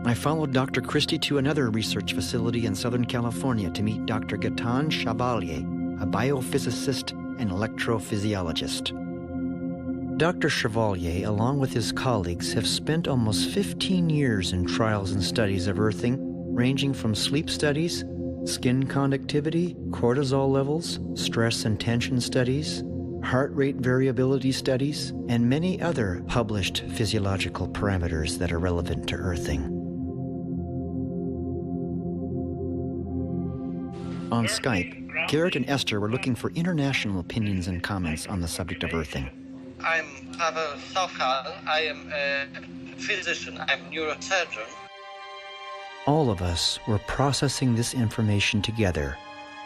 I followed Dr. Christie to another research facility in Southern California to meet Dr. Gaetan Chevalier, a biophysicist and electrophysiologist. Dr. Chevalier, along with his colleagues, have spent almost 15 years in trials and studies of earthing, ranging from sleep studies, skin conductivity, cortisol levels, stress and tension studies, heart rate variability studies, and many other published physiological parameters that are relevant to earthing. On Skype, Garrett and Esther were looking for international opinions and comments on the subject of earthing. I'm Pavel Sochal. I am a physician. I'm a neurosurgeon. All of us were processing this information together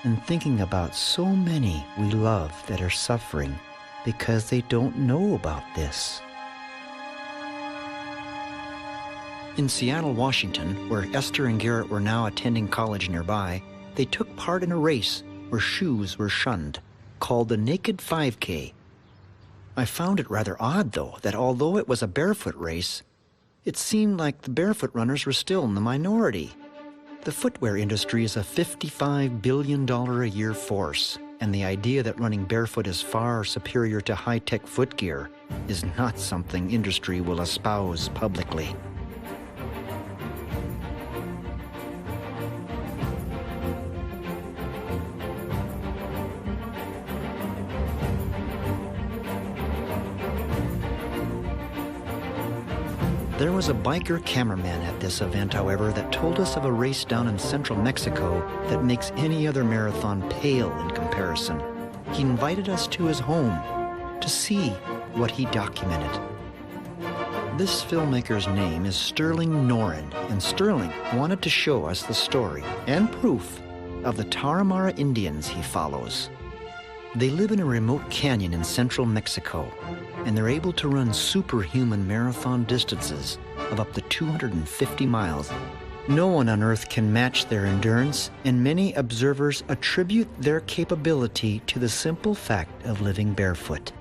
and thinking about so many we love that are suffering because they don't know about this. In Seattle, Washington, where Esther and Garrett were now attending college nearby, they took part in a race where shoes were shunned, called the Naked 5K. I found it rather odd, though, that although it was a barefoot race, it seemed like the barefoot runners were still in the minority. The footwear industry is a $55 billion a year force, and the idea that running barefoot is far superior to high-tech footgear is not something industry will espouse publicly. There was a biker cameraman at this event, however, that told us of a race down in central Mexico that makes any other marathon pale in comparison. He invited us to his home to see what he documented. This filmmaker's name is Sterling Norin, and Sterling wanted to show us the story and proof of the Tarahumara Indians he follows. They live in a remote canyon in central Mexico, and they're able to run superhuman marathon distances of up to 250 miles. No one on Earth can match their endurance, and many observers attribute their capability to the simple fact of living barefoot.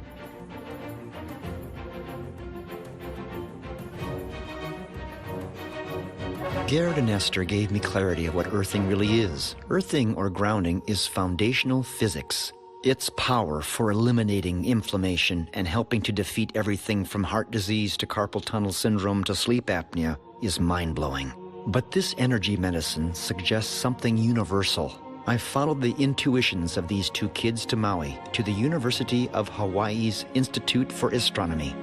Garrett and Esther gave me clarity of what earthing really is. Earthing, or grounding, is foundational physics. Its power for eliminating inflammation and helping to defeat everything from heart disease to carpal tunnel syndrome to sleep apnea is mind-blowing. But this energy medicine suggests something universal. I followed the intuitions of these two kids to Maui, to the University of Hawaii's Institute for Astronomy.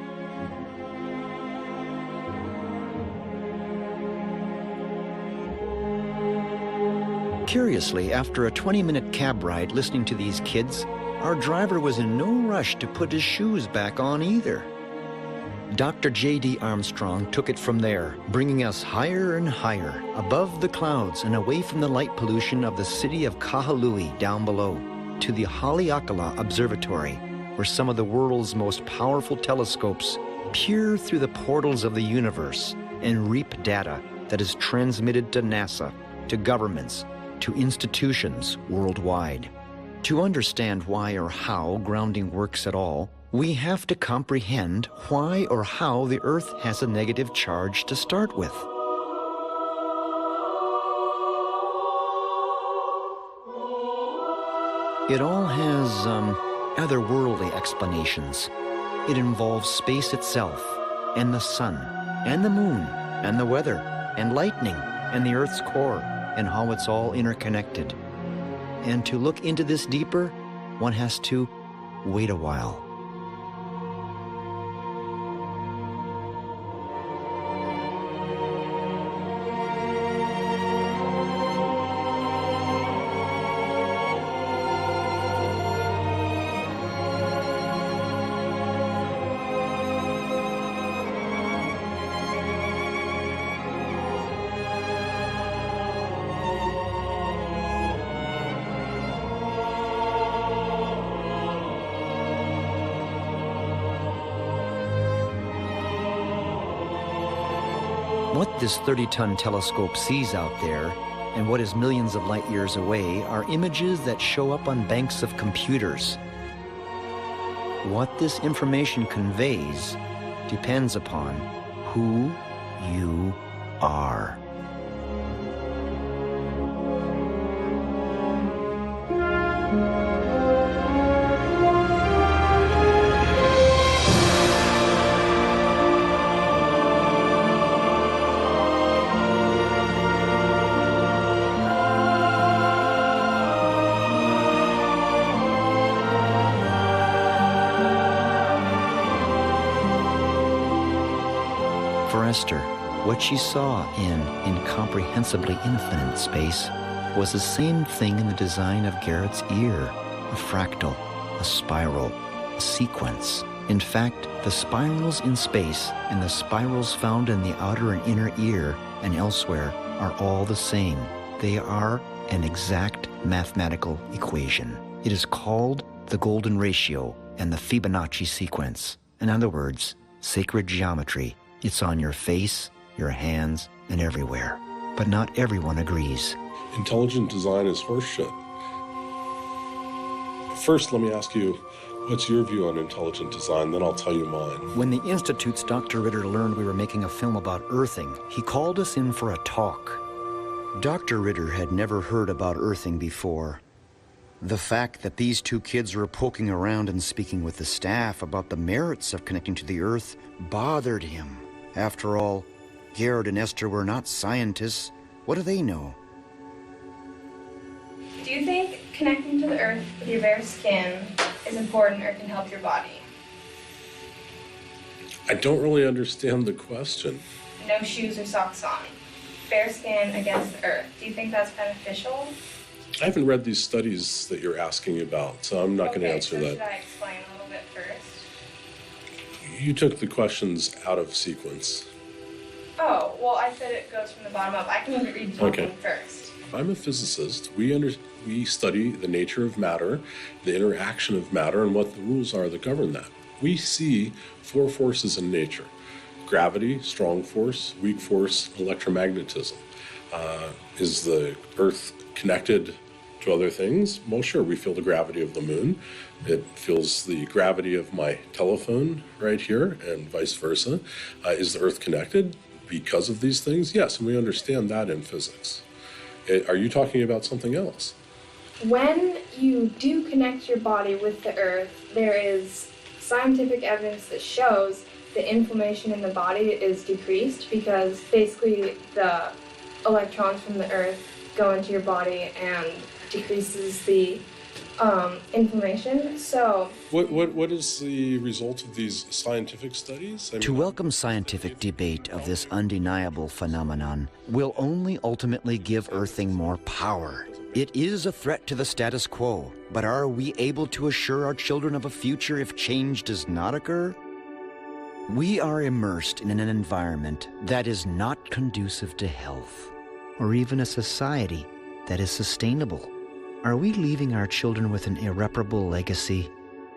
Curiously, after a 20-minute cab ride listening to these kids, our driver was in no rush to put his shoes back on either. Dr. J.D. Armstrong took it from there, bringing us higher and higher, above the clouds and away from the light pollution of the city of Kahului down below, to the Haleakala Observatory, where some of the world's most powerful telescopes peer through the portals of the universe and reap data that is transmitted to NASA, to governments, to institutions worldwide. To understand why or how grounding works at all, we have to comprehend why or how the Earth has a negative charge to start with. It all has, otherworldly explanations. It involves space itself, and the sun, and the moon, and the weather, and lightning, and the Earth's core, and how it's all interconnected. And to look into this deeper, one has to wait a while. What this 30-ton telescope sees out there, and what is millions of light years away, are images that show up on banks of computers. What this information conveys depends upon who you are. For Esther, what she saw in incomprehensibly infinite space was the same thing in the design of Garrett's ear, a fractal, a spiral, a sequence. In fact, the spirals in space and the spirals found in the outer and inner ear and elsewhere are all the same. They are an exact mathematical equation. It is called the golden ratio and the Fibonacci sequence. In other words, sacred geometry. It's on your face, your hands, and everywhere. But not everyone agrees. Intelligent design is horseshit. First, let me ask you, what's your view on intelligent design? Then I'll tell you mine. When the Institute's Dr. Ritter learned we were making a film about earthing, he called us in for a talk. Dr. Ritter had never heard about earthing before. The fact that these two kids were poking around and speaking with the staff about the merits of connecting to the earth bothered him. After all, Garrett and Esther were not scientists. What do they know? Do you think connecting to the earth with your bare skin is important or can help your body? I don't really understand the question. No shoes or socks on. Bare skin against the earth. Do you think that's beneficial? I haven't read these studies that you're asking about, so I'm not going to answer that. Should I explain a little bit first? You took the questions out of sequence. Oh, well, I said it goes from the bottom up. I can read something first. I'm a physicist. We study the nature of matter, the interaction of matter, and what the rules are that govern that. We see four forces in nature: gravity, strong force, weak force, electromagnetism. Is the Earth connected to other things? Well, sure, we feel the gravity of the moon. It feels the gravity of my telephone right here, and vice versa. Is the Earth connected because of these things? Yes, and we understand that in physics. Are you talking about something else? When you do connect your body with the earth, there is scientific evidence that shows the inflammation in the body is decreased because basically the electrons from the earth go into your body and decreases the inflammation. So what is the result of these scientific studies? To welcome scientific debate of this undeniable phenomenon will only ultimately give earthing more power. It is a threat to the status quo, but are we able to assure our children of a future if change does not occur? We are immersed in an environment that is not conducive to health, or even a society that is sustainable. Are we leaving our children with an irreparable legacy?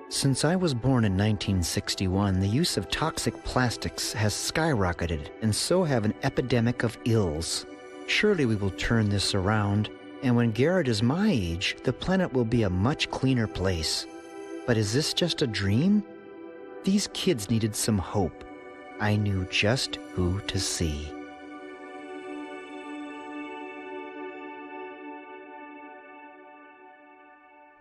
Since I was born in 1961, the use of toxic plastics has skyrocketed, and so have an epidemic of ills. Surely we will turn this around, and when Garrett is my age, the planet will be a much cleaner place. But is this just a dream? These kids needed some hope. I knew just who to see.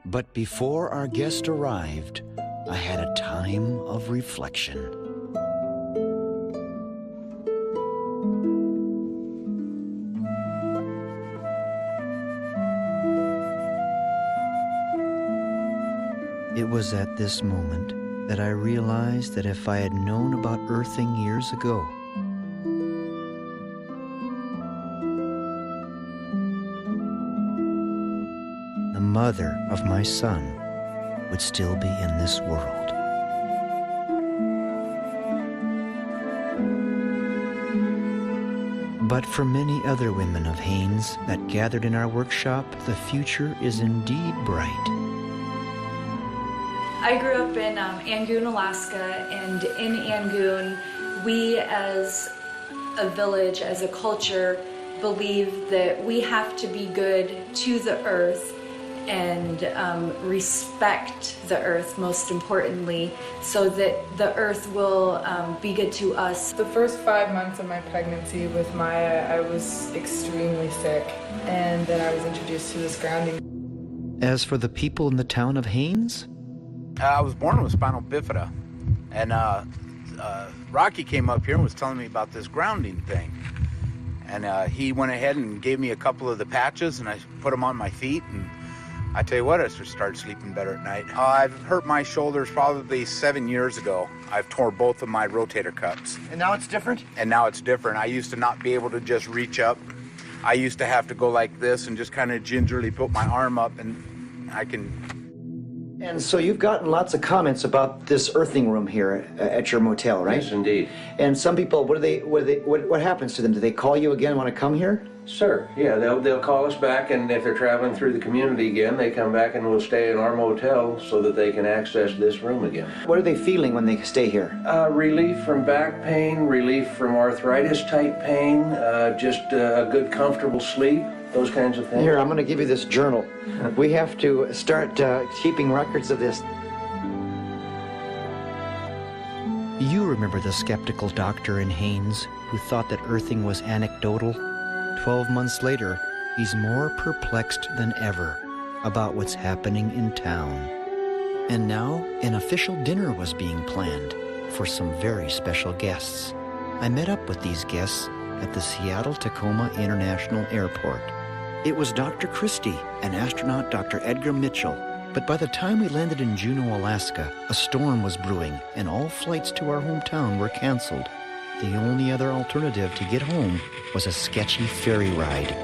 But before our guest arrived, I had a time of reflection. It was at this moment that I realized that if I had known about earthing years ago, the mother of my son would still be in this world. But for many other women of Haines that gathered in our workshop, the future is indeed bright. I grew up in Angoon, Alaska, and in Angoon, we as a village, as a culture, believe that we have to be good to the earth and respect the earth, most importantly, so that the earth will be good to us. The first 5 months of my pregnancy with Maya, I was extremely sick, and then I was introduced to this grounding. As for the people in the town of Haines, I was born with spinal bifida, and Rocky came up here and was telling me about this grounding thing. And he went ahead and gave me a couple of the patches, and I put them on my feet, and I tell you what, I just started sleeping better at night. I've hurt my shoulders probably 7 years ago. I've tore both of my rotator cuffs. And now it's different? And now it's different. I used to not be able to just reach up I used to have to go like this and just kind of gingerly put my arm up, and I can. And so you've gotten lots of comments about this earthing room here at your motel, right? Yes, indeed. And some people, what happens to them? Do they call you again, want to come here? Sure, yeah, they'll call us back, and if they're traveling through the community again, they come back and will stay in our motel so that they can access this room again. What are they feeling when they stay here? Relief from back pain, relief from arthritis-type pain, just a good, comfortable sleep, those kinds of things. Here, I'm going to give you this journal. We have to start keeping records of this. You remember the skeptical doctor in Haines who thought that earthing was anecdotal? 12 months later, he's more perplexed than ever about what's happening in town. And now, an official dinner was being planned for some very special guests. I met up with these guests at the Seattle-Tacoma International Airport. It was Dr. Christie and astronaut Dr. Edgar Mitchell. But by the time we landed in Juneau, Alaska, a storm was brewing and all flights to our hometown were canceled. The only other alternative to get home was a sketchy ferry ride.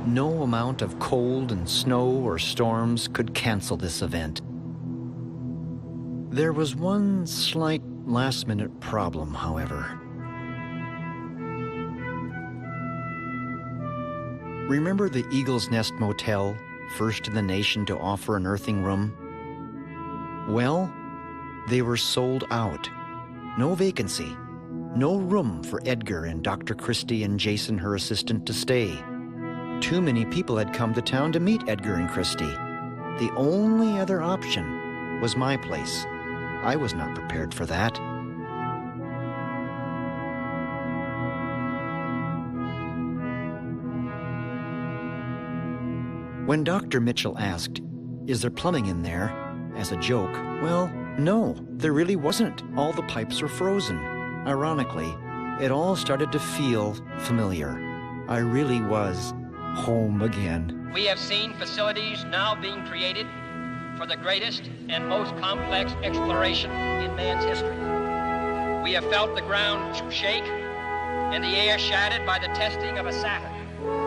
No amount of cold and snow or storms could cancel this event. There was one slight last-minute problem, however. Remember the Eagle's Nest Motel, first in the nation to offer an earthing room? Well, they were sold out. No vacancy. No room for Edgar and Dr. Christie and Jason, her assistant, to stay. Too many people had come to town to meet Edgar and Christie. The only other option was my place. I was not prepared for that. When Dr. Mitchell asked, "Is there plumbing in there?" as a joke, well, no, there really wasn't. All the pipes are frozen. Ironically, it all started to feel familiar. I really was home again. We have seen facilities now being created for the greatest and most complex exploration in man's history. We have felt the ground shake and the air shattered by the testing of a Saturn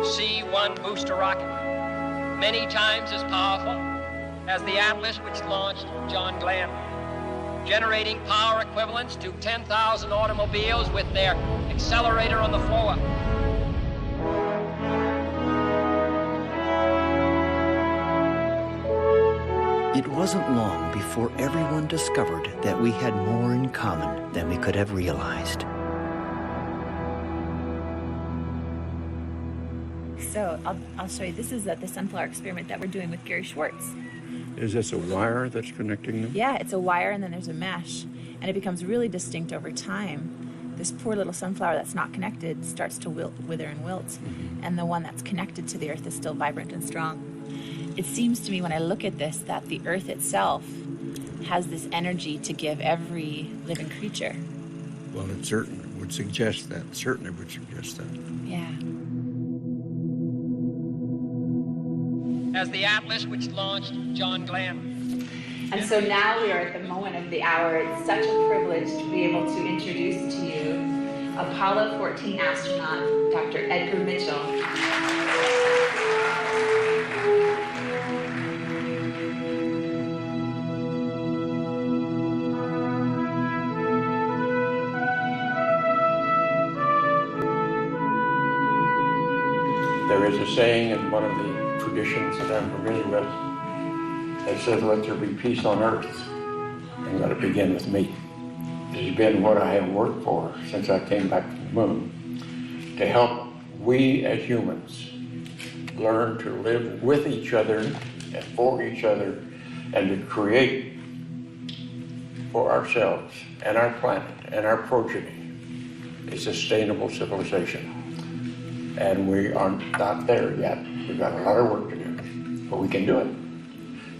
C-1 booster rocket, many times as powerful as the Atlas which launched John Glenn, generating power equivalents to 10,000 automobiles with their accelerator on the floor. It wasn't long before everyone discovered that we had more in common than we could have realized. So I'll show you. This is the sunflower experiment that we're doing with Gary Schwartz. Is this a wire that's connecting them? Yeah, it's a wire and then there's a mesh. And it becomes really distinct over time. This poor little sunflower that's not connected starts to wither and wilt. Mm-hmm. And the one that's connected to the earth is still vibrant and strong. It seems to me when I look at this that the earth itself has this energy to give every living creature. Well, it certainly would suggest that. Certainly would suggest that. Yeah. As the Atlas which launched John Glenn. And so now we are at the moment of the hour. It's such a privilege to be able to introduce to you Apollo 14 astronaut, Dr. Edgar Mitchell. There is a saying in one of the traditions that I'm familiar with that says, "Let there be peace on earth, and let it begin with me." It has been what I have worked for since I came back from the moon, to help we as humans learn to live with each other and for each other, and to create for ourselves and our planet and our progeny a sustainable civilization. And we are not there yet. We've got a lot of work to do, but we can do it.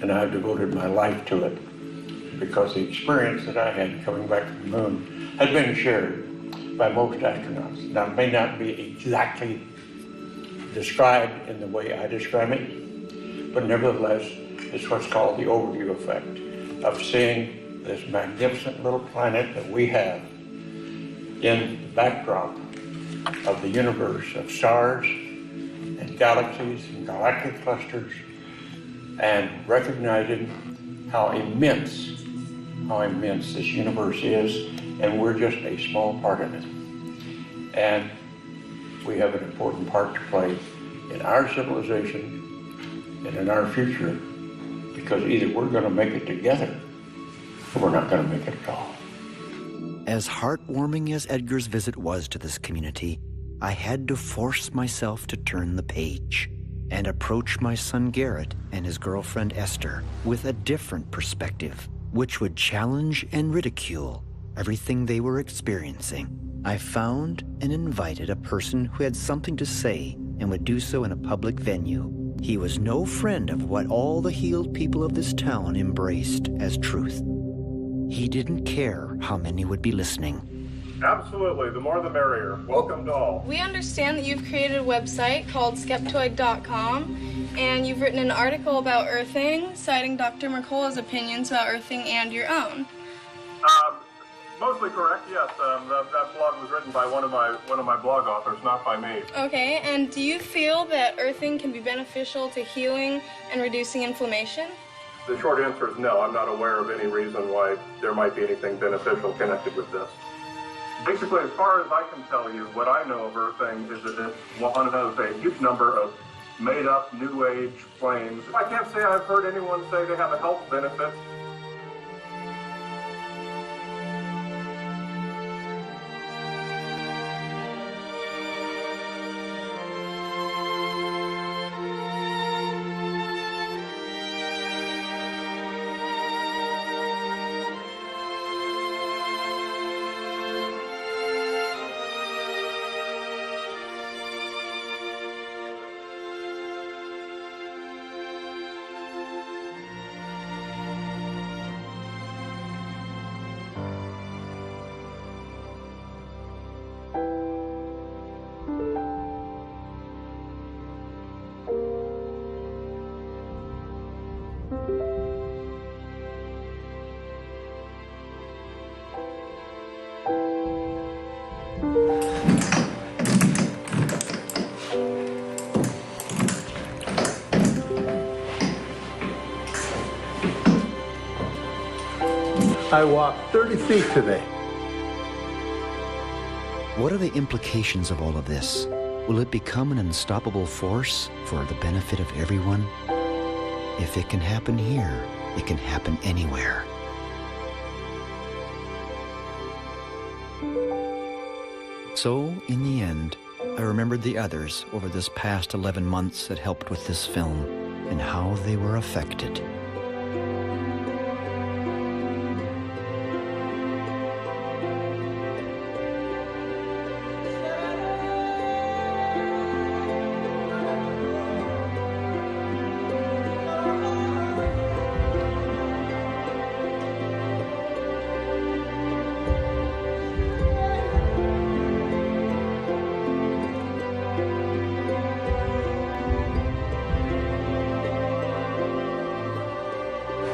And I've devoted my life to it because the experience that I had coming back from the moon has been shared by most astronauts. Now, it may not be exactly described in the way I describe it, but nevertheless, It's what's called the overview effect of seeing this magnificent little planet that we have in the backdrop of the universe of stars and galaxies and galactic clusters, and recognizing how immense this universe is, and we're just a small part of it. And we have an important part to play in our civilization and in our future, because either we're going to make it together or we're not going to make it at all. As heartwarming as Edgar's visit was to this community, I had to force myself to turn the page and approach my son Garrett and his girlfriend Esther with a different perspective, which would challenge and ridicule everything they were experiencing. I found and invited a person who had something to say and would do so in a public venue. He was no friend of what all the healed people of this town embraced as truth. He didn't care how many would be listening. Absolutely, the more the merrier. Welcome to all. We understand that you've created a website called skeptoid.com, and you've written an article about earthing, citing Dr. Mercola's opinions about earthing and your own. Mostly correct, yes. That blog was written by one of my blog authors, not by me. Okay, and do you feel that earthing can be beneficial to healing and reducing inflammation? The short answer is no. I'm not aware of any reason why there might be anything beneficial connected with this. Basically, as far as I can tell you, what I know of earthing is that it's one of a huge number of made-up New Age claims. I can't say I've heard anyone say they have a health benefit. I walked 30 feet today. What are the implications of all of this? Will it become an unstoppable force for the benefit of everyone? If it can happen here, it can happen anywhere. So, in the end, I remembered the others over this past 11 months that helped with this film and how they were affected.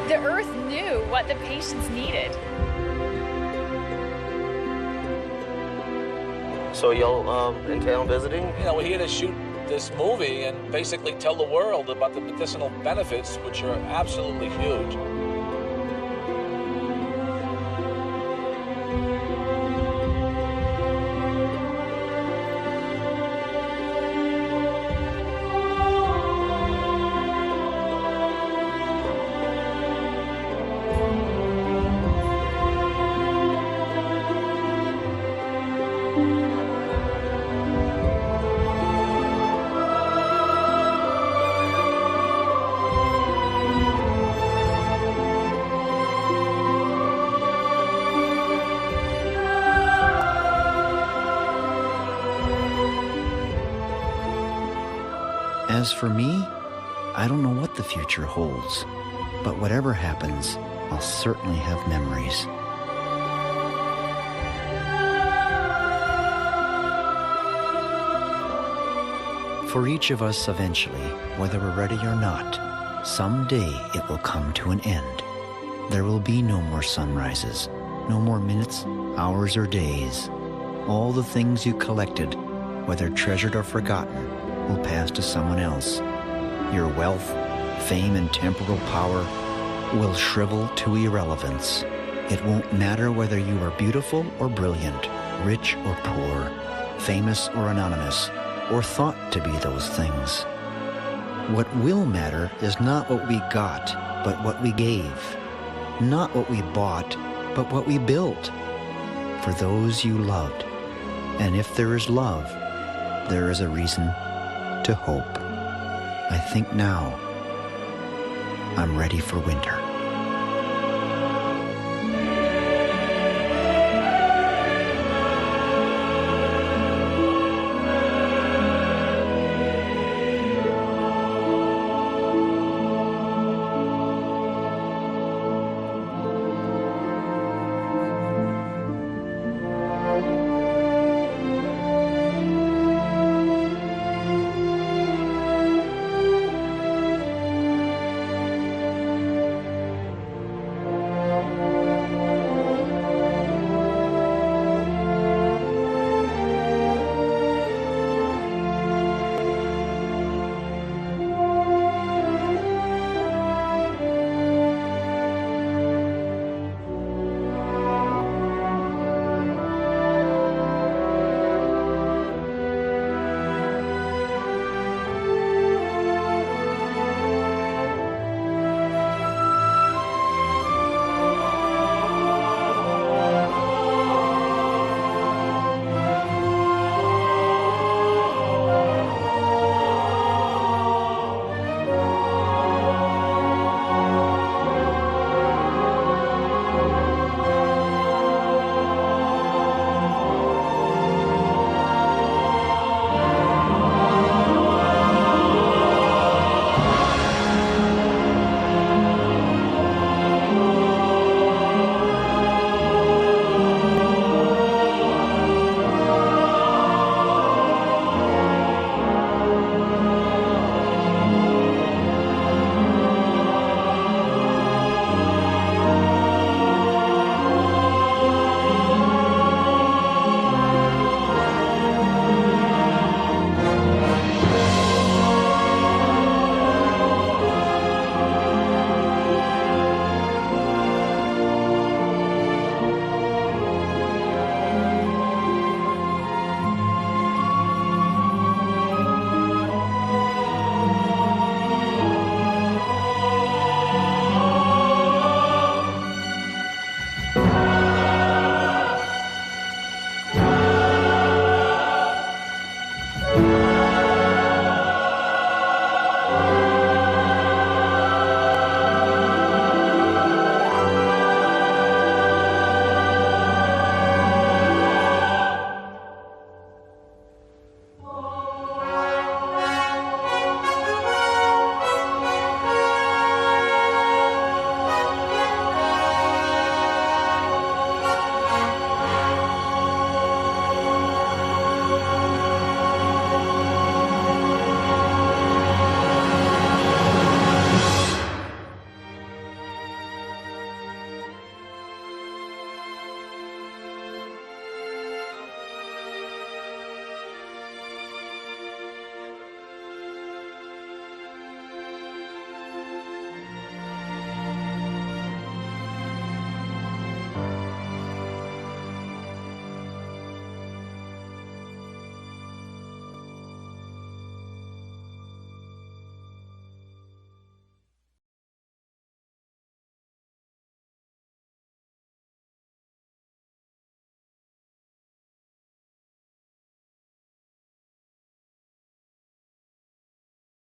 The Earth knew what the patients needed. So y'all in town visiting? You know, we're here to shoot this movie and basically tell the world about the medicinal benefits, which are absolutely huge. As for me, I don't know what the future holds, but whatever happens, I'll certainly have memories. For each of us eventually, whether we're ready or not, Someday it will come to an end. There will be no more sunrises, no more minutes, hours, or days. All the things you collected, whether treasured or forgotten, will pass to someone else. Your wealth, fame, and temporal power will shrivel to irrelevance. It won't matter whether you are beautiful or brilliant, rich or poor, famous or anonymous, or thought to be those things. What will matter is not what we got, but what we gave. Not what we bought, but what we built. For those you loved. And if there is love, there is a reason to hope. I think now I'm ready for winter.